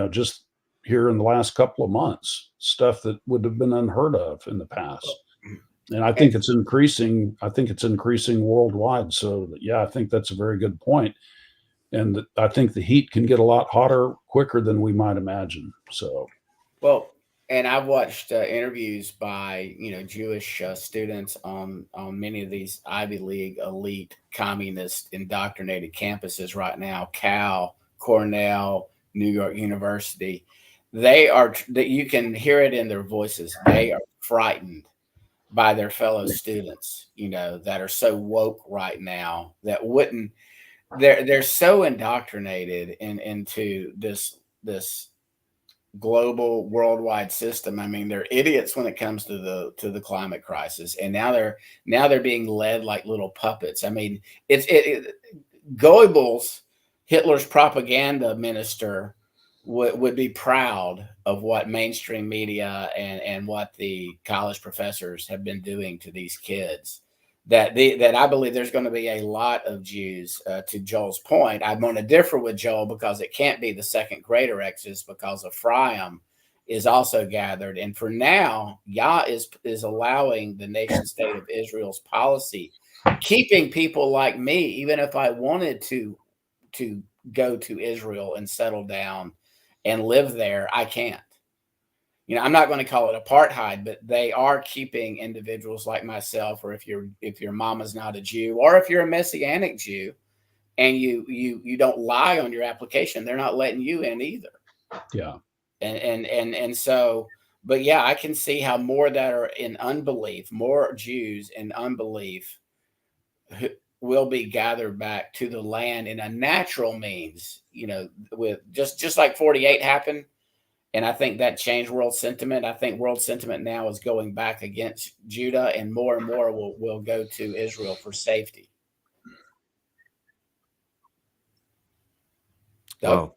just here in the last couple of months, stuff that would have been unheard of in the past. And I think it's increasing. I think it's increasing worldwide. So yeah, I think that's a very good point. And I think the heat can get a lot hotter quicker than we might imagine. So, well, and I've watched interviews by Jewish students on many of these Ivy League elite communist indoctrinated campuses right now, Cal, Cornell, New York University. You can hear it in their voices. They are frightened by their fellow students, that are so woke right now, that wouldn't. They're so indoctrinated into this global worldwide system. I mean, they're idiots when it comes to the climate crisis, and now they're being led like little puppets. I mean, Goebbels, Hitler's propaganda minister, would be proud of what mainstream media and what the college professors have been doing to these kids. That I believe there's going to be a lot of Jews. To Joel's point, I'm going to differ with Joel because it can't be the second greater Exodus, because Ephraim is also gathered, and for now, Yah is allowing the nation state of Israel's policy, keeping people like me, even if I wanted to go to Israel and settle down and live there, I can't. You know, I'm not going to call it apartheid, but they are keeping individuals like myself, or if your mama's not a Jew, or if you're a Messianic Jew, and you don't lie on your application, they're not letting you in either. Yeah. And so, but yeah, I can see how more that are in unbelief, more Jews in unbelief will be gathered back to the land in a natural means, you know, with just like 48 happened. And I think that changed world sentiment. I think world sentiment now is going back against Judah, and more will go to Israel for safety. Wow.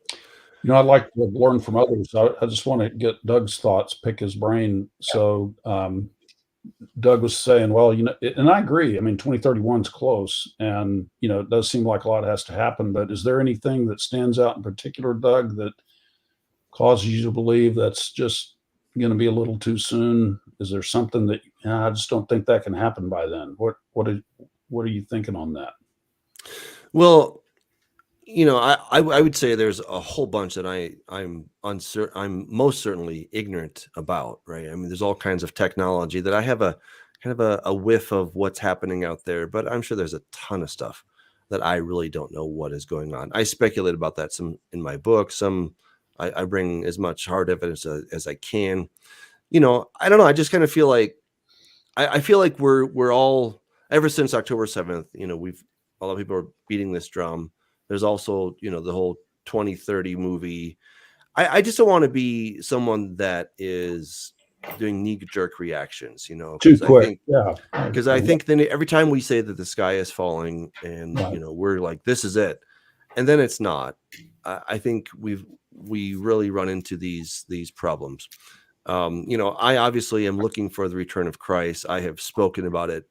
You know, I'd like to learn from others. I just want to get Doug's thoughts, pick his brain. So Doug was saying, well, you know, and I agree. I mean, 2031 is close, and, you know, it does seem like a lot has to happen. But is there anything that stands out in particular, Doug, that causes you to believe that's just going to be a little too soon? Is there something that I just don't think that can happen by then? What are you thinking on that? Well, you know, I would say there's a whole bunch that I'm uncertain. I'm most certainly ignorant about, right? I mean, there's all kinds of technology that I have a kind of a whiff of what's happening out there, but I'm sure there's a ton of stuff that I really don't know what is going on. I speculate about that some in my book. Some I bring as much hard evidence as I can. You know, I don't know. I just kind of feel like I feel like we're all, ever since October 7th, you know, a lot of people are beating this drum. There's also, you know, the whole 2030 movie. I just don't want to be someone that is doing knee-jerk reactions, you know, Too quick. Because I think then every time we say that the sky is falling and, Right. you know, we're like, this is it, and then it's not. I think we really run into these problems. You know, I obviously am looking for the return of Christ. I have spoken about it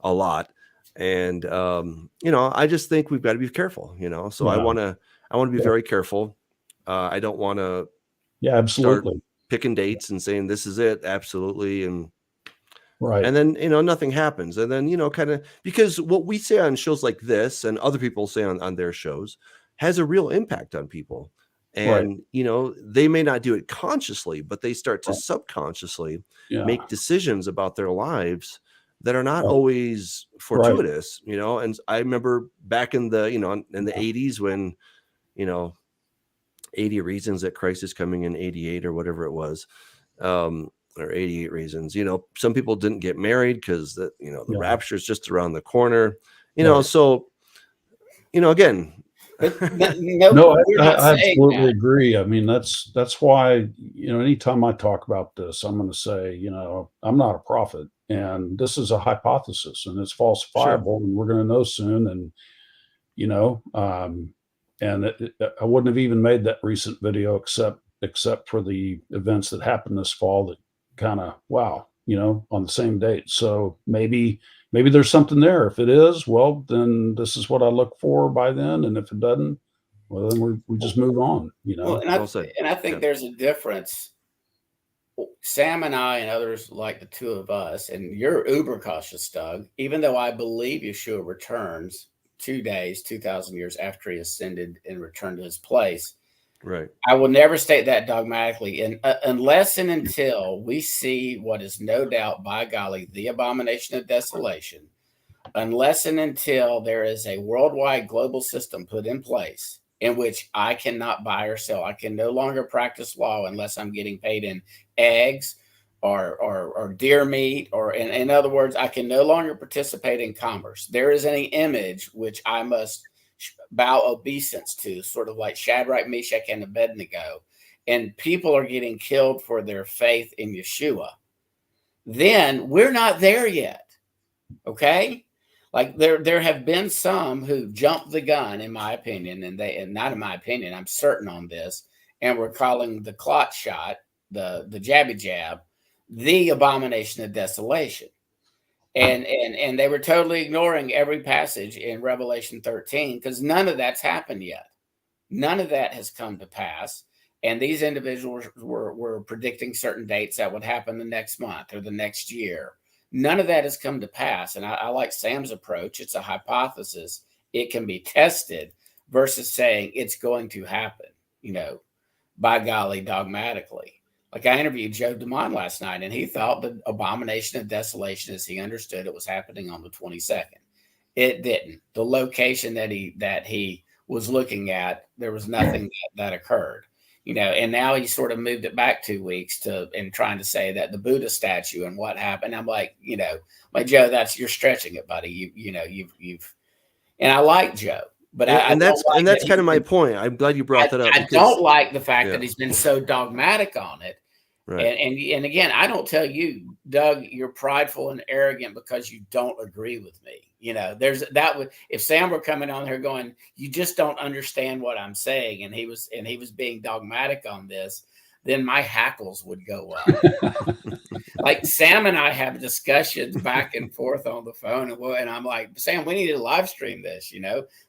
a lot. And, you know, I just think we've got to be careful, you know, so Yeah. I want to be very careful. I don't want to start absolutely. picking dates and saying, this is it. Absolutely. And Right. then, you know, nothing happens. And then, you know, kind of, because what we say on shows like this and other people say on their shows has a real impact on people. And, you know, they may not do it consciously, but they start to subconsciously make decisions about their lives that are not always fortuitous, you know. And I remember back in the, you know, in the 80s when, you know, 80 reasons that Christ is coming in 88 or whatever it was, or 88 reasons, you know, some people didn't get married because the, you know, the rapture is just around the corner, you know. So, you know, again, no, I absolutely agree. I mean, that's why, you know, anytime I talk about this, I'm going to say, you know, I'm not a prophet, and this is a hypothesis, and it's falsifiable, and we're going to know soon. And, you know, and I wouldn't have even made that recent video except for the events that happened this fall that kind of, wow, you know, on the same date. So maybe there's something there. If it is, well, then this is what I look for by then. And if it doesn't, well, then we just move on, you know. Well, and I think there's a difference. Sam and I and others like the two of us, and you're uber cautious, Doug, even though I believe Yeshua returns 2 days, 2,000 years after he ascended and returned to his place. Right. I will never state that dogmatically, and unless and until we see what is no doubt, by golly, the abomination of desolation, unless and until there is a worldwide global system put in place in which I cannot buy or sell. I can no longer practice law unless I'm getting paid in eggs or deer meat, or in other words, I can no longer participate in commerce. There is any image which I must bow obeisance to, sort of like Shadrach, Meshach, and Abednego, and people are getting killed for their faith in Yeshua, then we're not there yet. Okay? Like there have been some who jumped the gun, in my opinion, and not in my opinion, I'm certain on this, and we're calling the clot shot, the jabby jab, the abomination of desolation. And they were totally ignoring every passage in Revelation 13 because none of that's happened yet. None of that has come to pass. And these individuals were predicting certain dates that would happen the next month or the next year. None of that has come to pass. And I like Sam's approach. It's a hypothesis. It can be tested versus saying it's going to happen. You know, by golly, dogmatically. Like I interviewed Joe DeMond last night, and he thought the abomination of desolation, as he understood it, was happening on the 22nd. It didn't. The location that he was looking at, there was nothing that occurred. And now he sort of moved it back 2 weeks and trying to say that the Buddha statue and what happened. I'm like, Joe, you're stretching it, buddy. You've and I like Joe, but that's kind of my point. I'm glad you brought that up. I don't like the fact that he's been so dogmatic on it. Right. And again, I don't tell you, Doug, you're prideful and arrogant because you don't agree with me. If Sam were coming on here going, you just don't understand what I'm saying, and he was being dogmatic on this, then my hackles would go up. Like Sam and I have discussions back and forth on the phone, and I'm like, Sam, we need to live stream this.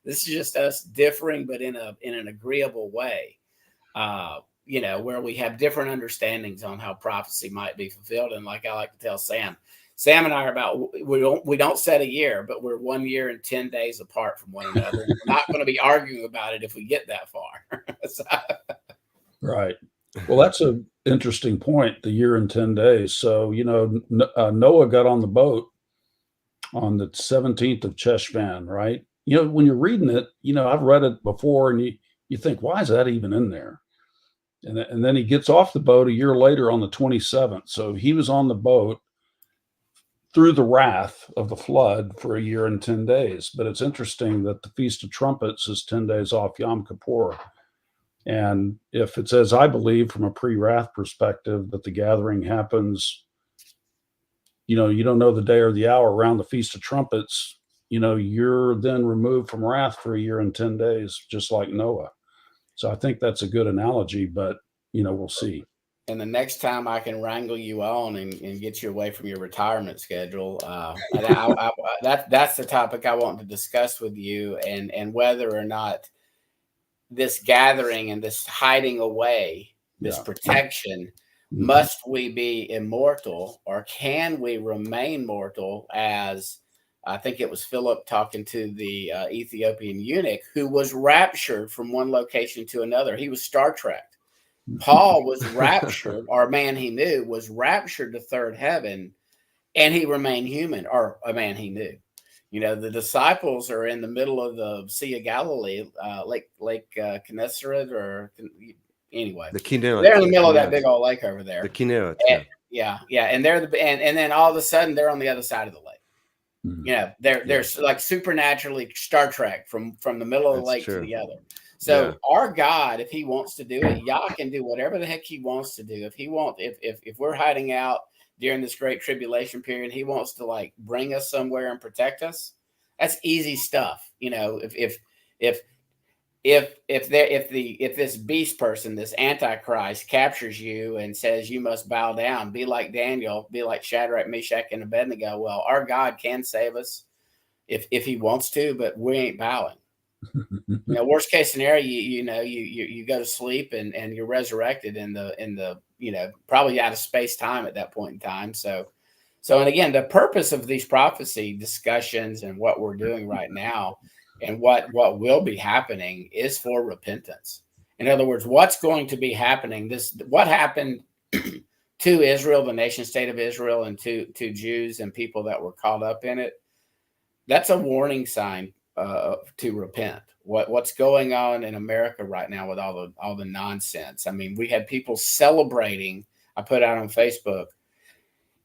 This is just us differing, but in an agreeable way. Where we have different understandings on how prophecy might be fulfilled. And like I like to tell Sam and I are we don't set a year, but we're 1 year and 10 days apart from one another. And we're not going to be arguing about it if we get that far. Right. Well, that's an interesting point, the year and 10 days. So, Noah got on the boat on the 17th of Cheshvan, right? When you're reading it, I've read it before, and you think, why is that even in there? And then he gets off the boat a year later on the 27th. So he was on the boat through the wrath of the flood for a year and 10 days. But it's interesting that the Feast of Trumpets is 10 days off Yom Kippur. And if it's, as I believe from a pre-wrath perspective, that the gathering happens, you don't know the day or the hour around the Feast of Trumpets, you're then removed from wrath for a year and 10 days, just like Noah. So I think that's a good analogy, but, we'll see. And the next time I can wrangle you on and get you away from your retirement schedule, that's the topic I want to discuss with you, and whether or not this gathering and this hiding away, this protection, must we be immortal, or can we remain mortal, as I think it was Philip talking to the Ethiopian eunuch who was raptured from one location to another. He was Star Trek. Paul was raptured, or a man he knew was raptured to third heaven, and he remained human, or a man he knew. The disciples are in the middle of the Sea of Galilee, Lake Gennesaret, or anyway. The Kinneret. They're in the middle of that big old lake over there. The Kinneret. Yeah. And they're and then all of a sudden they're on the other side of the lake. They're like supernaturally Star Trek from the middle of the lake to the other. So our God, if he wants to do it, Yah can do whatever the heck he wants to do. If we're hiding out during this great tribulation period, he wants to bring us somewhere and protect us. That's easy stuff. If this beast person, this Antichrist, captures you and says you must bow down, be like Daniel, be like Shadrach, Meshach, and Abednego. Well, our God can save us if he wants to, but we ain't bowing. Worst case scenario, you go to sleep and you're resurrected in the probably out of space time at that point in time. So and again, the purpose of these prophecy discussions and what we're doing right now and what will be happening is for repentance. In other words, what's going to be happening? What happened to Israel, the nation state of Israel, and to Jews and people that were caught up in it. That's a warning sign to repent. What's going on in America right now with all the nonsense? I mean, we had people celebrating. I put out on Facebook.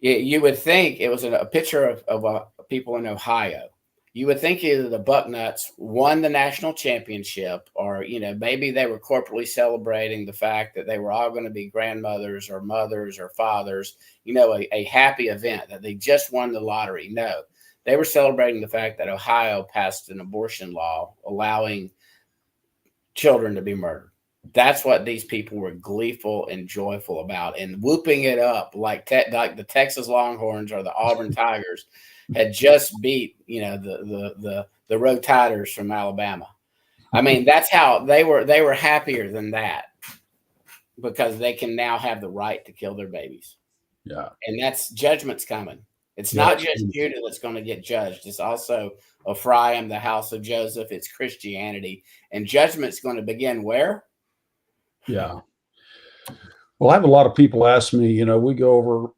You would think it was a picture of people in Ohio. You would think either the Bucknuts won the national championship, or maybe they were corporately celebrating the fact that they were all going to be grandmothers or mothers or fathers. A happy event that they just won the lottery. No. They were celebrating the fact that Ohio passed an abortion law allowing children to be murdered. That's what these people were gleeful and joyful about, and whooping it up like the Texas Longhorns or the Auburn Tigers had just beat, the Road Tiders from Alabama. I mean, that's how they were happier than that, because they can now have the right to kill their babies. Yeah, and that's judgment's coming. It's not just Judah that's going to get judged. It's also Ephraim, the house of Joseph. It's Christianity. And judgment's going to begin where? Yeah. Well, I have a lot of people ask me, we go over,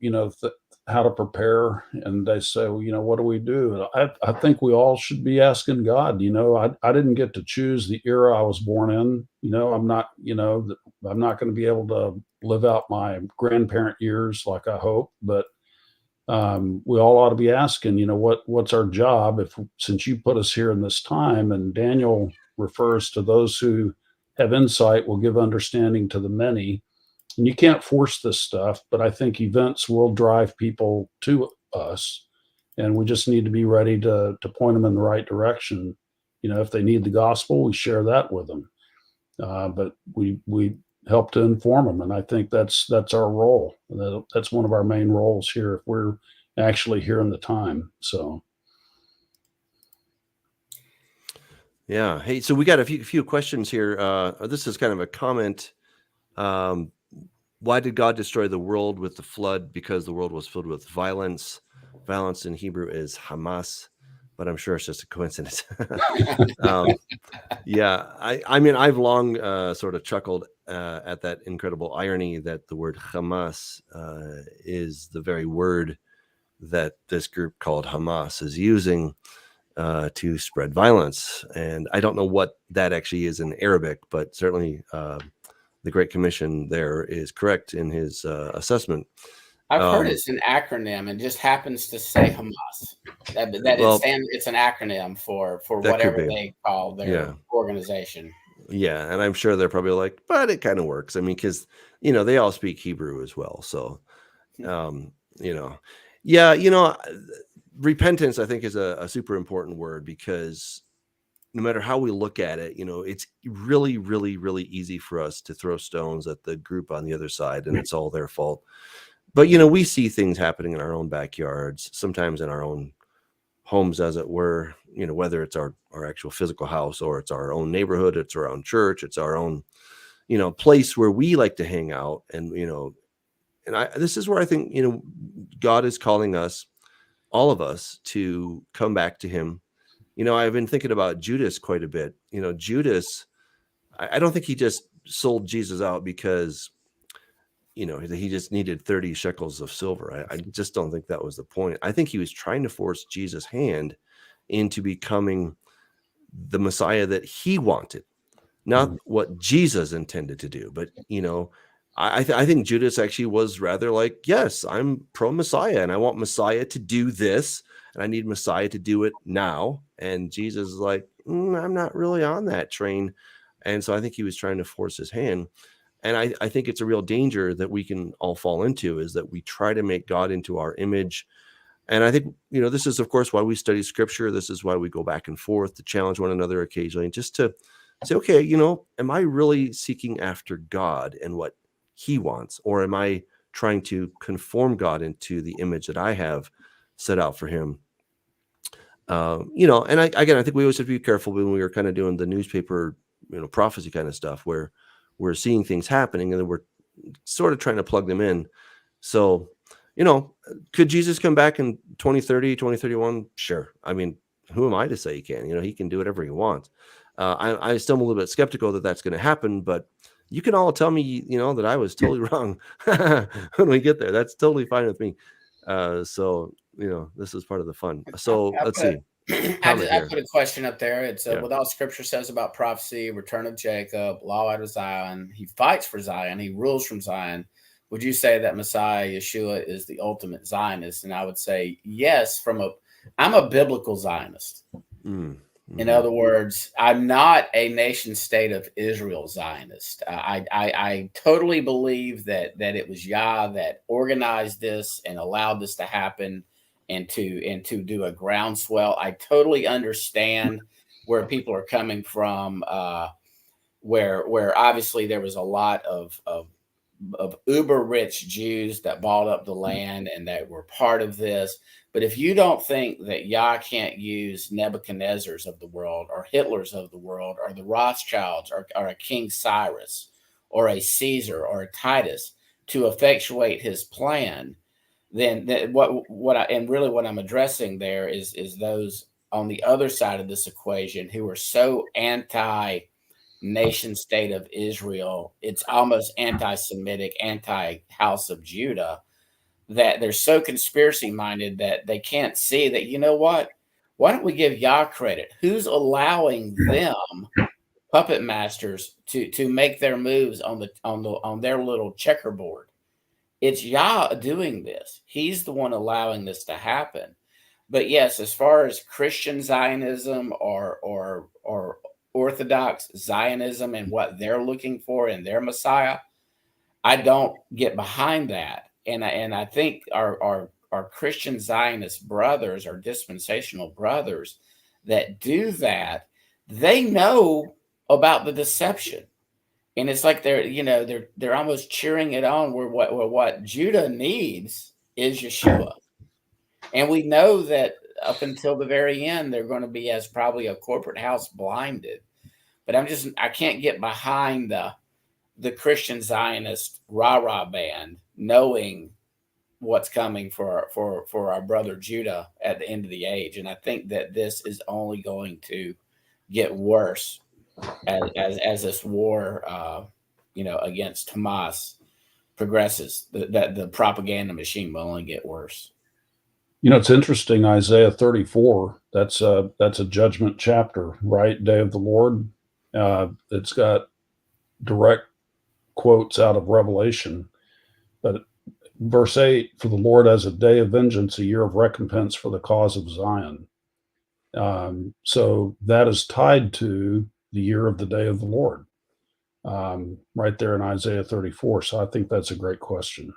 how to prepare, and they say, well, what do we do? I think we all should be asking God. I didn't get to choose the era I was born in. I'm not, I'm not going to be able to live out my grandparent years like I hope, but we all ought to be asking, what's our job since you put us here in this time. And Daniel refers to those who have insight will give understanding to the many. And you can't force this stuff, but I think events will drive people to us, and we just need to be ready to point them in the right direction. If they need the gospel, we share that with them, but we help to inform them, and I think that's our role. That's one of our main roles here if we're actually here in the time. So. Yeah. Hey, so we got a few questions here. This is kind of a comment. Why did God destroy the world with the flood? Because the world was filled with violence. Violence in Hebrew is Hamas, but I'm sure it's just a coincidence. Yeah, I mean, I've long sort of chuckled at that incredible irony that the word Hamas is the very word that this group called Hamas is using to spread violence. And I don't know what that actually is in Arabic, but certainly the Great Commission there is correct in his assessment. I've heard it's an acronym and just happens to say Hamas. It's an acronym for whatever they call their organization. Yeah, and I'm sure they're probably like, but it kind of works. I mean, because they all speak Hebrew as well. So, repentance I think is a super important word, because no matter how we look at it, it's really, really, really easy for us to throw stones at the group on the other side, and it's all their fault. But, we see things happening in our own backyards, sometimes in our own homes, as it were, whether it's our actual physical house, or it's our own neighborhood, it's our own church, it's our own, place where we like to hang out. And, this is where I think, God is calling us, all of us, to come back to him. I've been thinking about Judas quite a bit. Judas, I don't think he just sold Jesus out because, he just needed 30 shekels of silver. I just don't think that was the point. I think he was trying to force Jesus' hand into becoming the Messiah that he wanted, not what Jesus intended to do. But, I think Judas actually was rather like, yes, I'm pro Messiah and I want Messiah to do this, and I need Messiah to do it now. And Jesus is like, I'm not really on that train. And so I think he was trying to force his hand. And I think it's a real danger that we can all fall into, is that we try to make God into our image. And I think, this is, of course, why we study scripture. This is why we go back and forth to challenge one another occasionally, just to say, okay, am I really seeking after God and what he wants? Or am I trying to conform God into the image that I have set out for him? And I think we always have to be careful when we are kind of doing the newspaper, prophecy kind of stuff, where we're seeing things happening and then we're sort of trying to plug them in. So, could Jesus come back in 2030, 2031? Sure. I mean, who am I to say he can? He can do whatever he wants. I still am a little bit skeptical that that's going to happen, but you can all tell me, that I was totally wrong when we get there. That's totally fine with me. So, this is part of the fun. So let's see. I put a question up there. It's with all scripture says about prophecy, return of Jacob, law out of Zion. He fights for Zion. He rules from Zion. Would you say that Messiah, Yeshua, is the ultimate Zionist? And I would say yes. I'm a biblical Zionist. In other words, I'm not a nation state of Israel Zionist. I totally believe that it was Yah that organized this and allowed this to happen, and to do a groundswell. I totally understand where people are coming from, where obviously there was a lot of uber rich Jews that bought up the land and that were part of this. But if you don't think that Yah can't use Nebuchadnezzars of the world, or Hitlers of the world, or the Rothschilds, or a King Cyrus, or a Caesar, or a Titus to effectuate his plan, then what I'm addressing there is those on the other side of this equation who are so anti nation state of Israel. It's almost anti-Semitic, anti-House of Judah, that they're so conspiracy minded that they can't see that, you know what? Why don't we give Yah credit? Who's allowing them, puppet masters, to make their moves on their little checkerboard? It's Yah doing this. He's the one allowing this to happen. But yes, as far as Christian Zionism or Orthodox Zionism and what they're looking for in their Messiah, I don't get behind that. And I think our Christian Zionist brothers, our dispensational brothers that do that, they know about the deception. And it's like they're almost cheering it on where what Judah needs is Yeshua. And we know that up until the very end, they're going to be as probably a corporate house blinded. But I can't get behind the Christian Zionist rah-rah band, knowing what's coming for our brother Judah at the end of the age. And I think that this is only going to get worse as this war, against Hamas progresses. That the propaganda machine will only get worse. It's interesting, Isaiah 34, that's a judgment chapter, right? Day of the Lord. It's got direct quotes out of Revelation. But verse 8, for the Lord has a day of vengeance, a year of recompense for the cause of Zion. So that is tied to the year of the day of the Lord, right there in Isaiah 34. So I think that's a great question.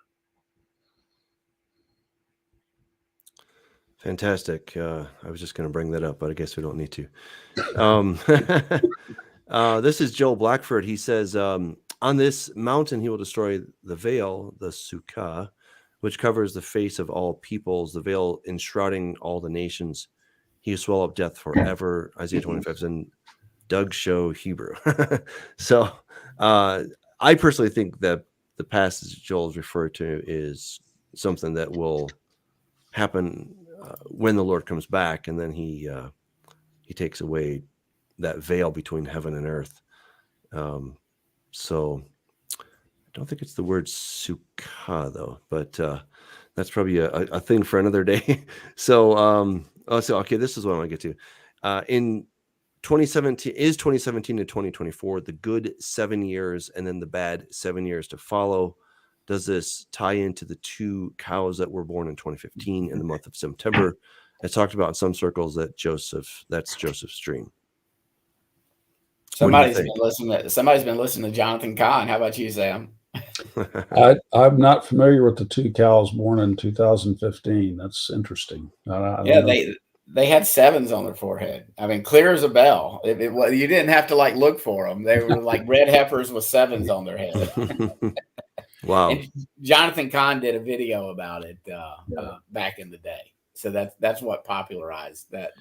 Fantastic. I was just going to bring that up, but I guess we don't need to. This is Joel Blackford. He says, on this mountain, he will destroy the veil, the sukkah, which covers the face of all peoples, the veil enshrouding all the nations. He will swallow up death forever. Isaiah 25 and Doug Show Hebrew. So I personally think that the passage Joel is referred to is something that will happen when the Lord comes back, and then he takes away that veil between heaven and earth. So I don't think it's the word sukkah though, but that's probably a thing for another day. So okay, this is what I want to get to. In 2017 to 2024, the good 7 years and then the bad 7 years to follow. Does this tie into the two cows that were born in 2015 in the month of September? It's talked about in some circles that that's Joseph's dream. Somebody's been listening to Jonathan Cahn. How about you, Sam? I'm not familiar with the two cows born in 2015. That's interesting. They had sevens on their forehead. I mean, clear as a bell. You didn't have to look for them. They were like red heifers with sevens on their head. Wow. And Jonathan Cahn did a video about it back in the day. So that's what popularized that.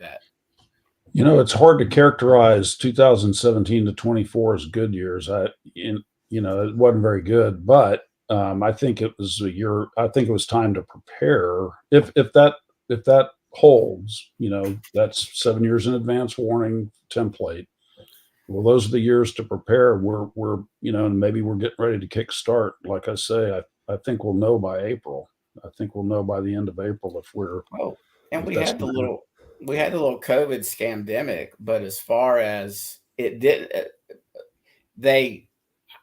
It's hard to characterize 2017 to 24 as good years. It wasn't very good, but I think it was a year. I think it was time to prepare. If that holds, that's 7 years in advance warning template. Well, those are the years to prepare. We're maybe we're getting ready to kick start. Like I say, I think we'll know by April. I think we'll know by the end of April if we're. Oh, and we had the little COVID scamdemic, but as far as it did, they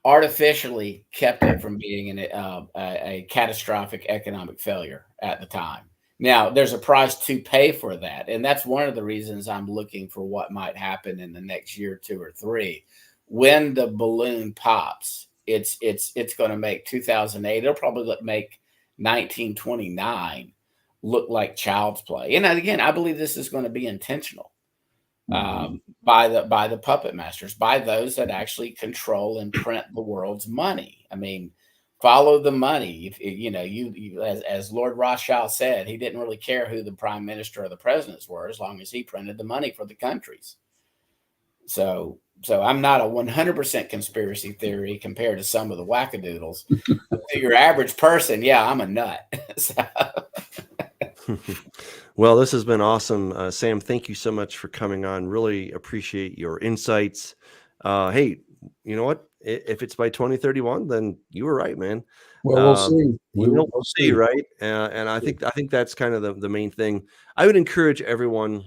artificially kept it from being a catastrophic economic failure at the time. Now, there's a price to pay for that, and that's one of the reasons I'm looking for what might happen in the next year, 2 or 3. When the balloon pops, it's going to make 2008. It'll probably make 1929 look like child's play. And again, I believe this is going to be intentional by the puppet masters, by those that actually control and print the world's money. I mean, follow the money. As Lord Rothschild said, he didn't really care who the prime minister or the presidents were, as long as he printed the money for the countries. So I'm not a 100% conspiracy theory compared to some of the wackadoodles. To your average person, yeah, I'm a nut. Well, this has been awesome. Sam, thank you so much for coming on. Really appreciate your insights. Hey, you know what? If it's by 2031, then you were right, man. Well, we'll see. We'll see, right? And I think that's kind of the main thing. I would encourage everyone,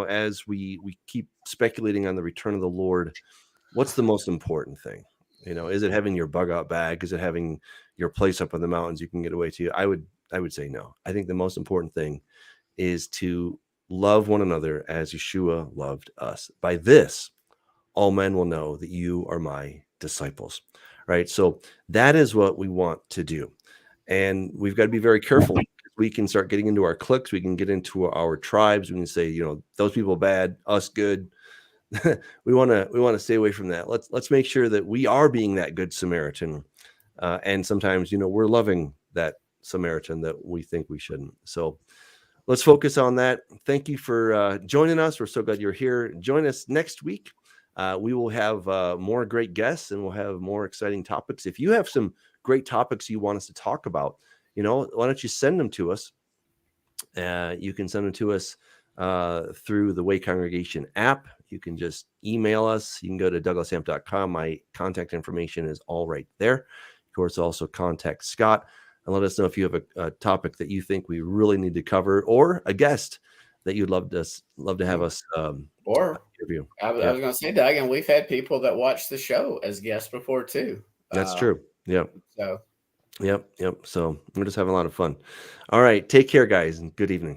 as we keep speculating on the return of the Lord, what's the most important thing? Is it having your bug out bag? Is it having your place up in the mountains you can get away to? I would say no. I think the most important thing is to love one another as Yeshua loved us. By this, all men will know that you are my disciples, right? So that is what we want to do. And we've got to be very careful. We can start getting into our cliques. We can get into our tribes. We can say, those people bad, us good. we want to stay away from that. Let's make sure that we are being that good Samaritan. And sometimes, we're loving that Samaritan that we think we shouldn't. So let's focus on that. Thank you for joining us. We're so glad you're here. Join us next week. We will have more great guests, and we'll have more exciting topics. If you have some great topics you want us to talk about, why don't you send them to us? You can send them to us through the Way Congregation app. You can just email us. You can go to douglashamp.com. My contact information is all right there. Of course, also contact Scott and let us know if you have a topic that you think we really need to cover, or a guest that you'd love to have us or interview. I was going to say, Doug, and we've had people that watch the show as guests before too. That's true. Yep. So. Yep. So we're just having a lot of fun. All right. Take care, guys, and good evening.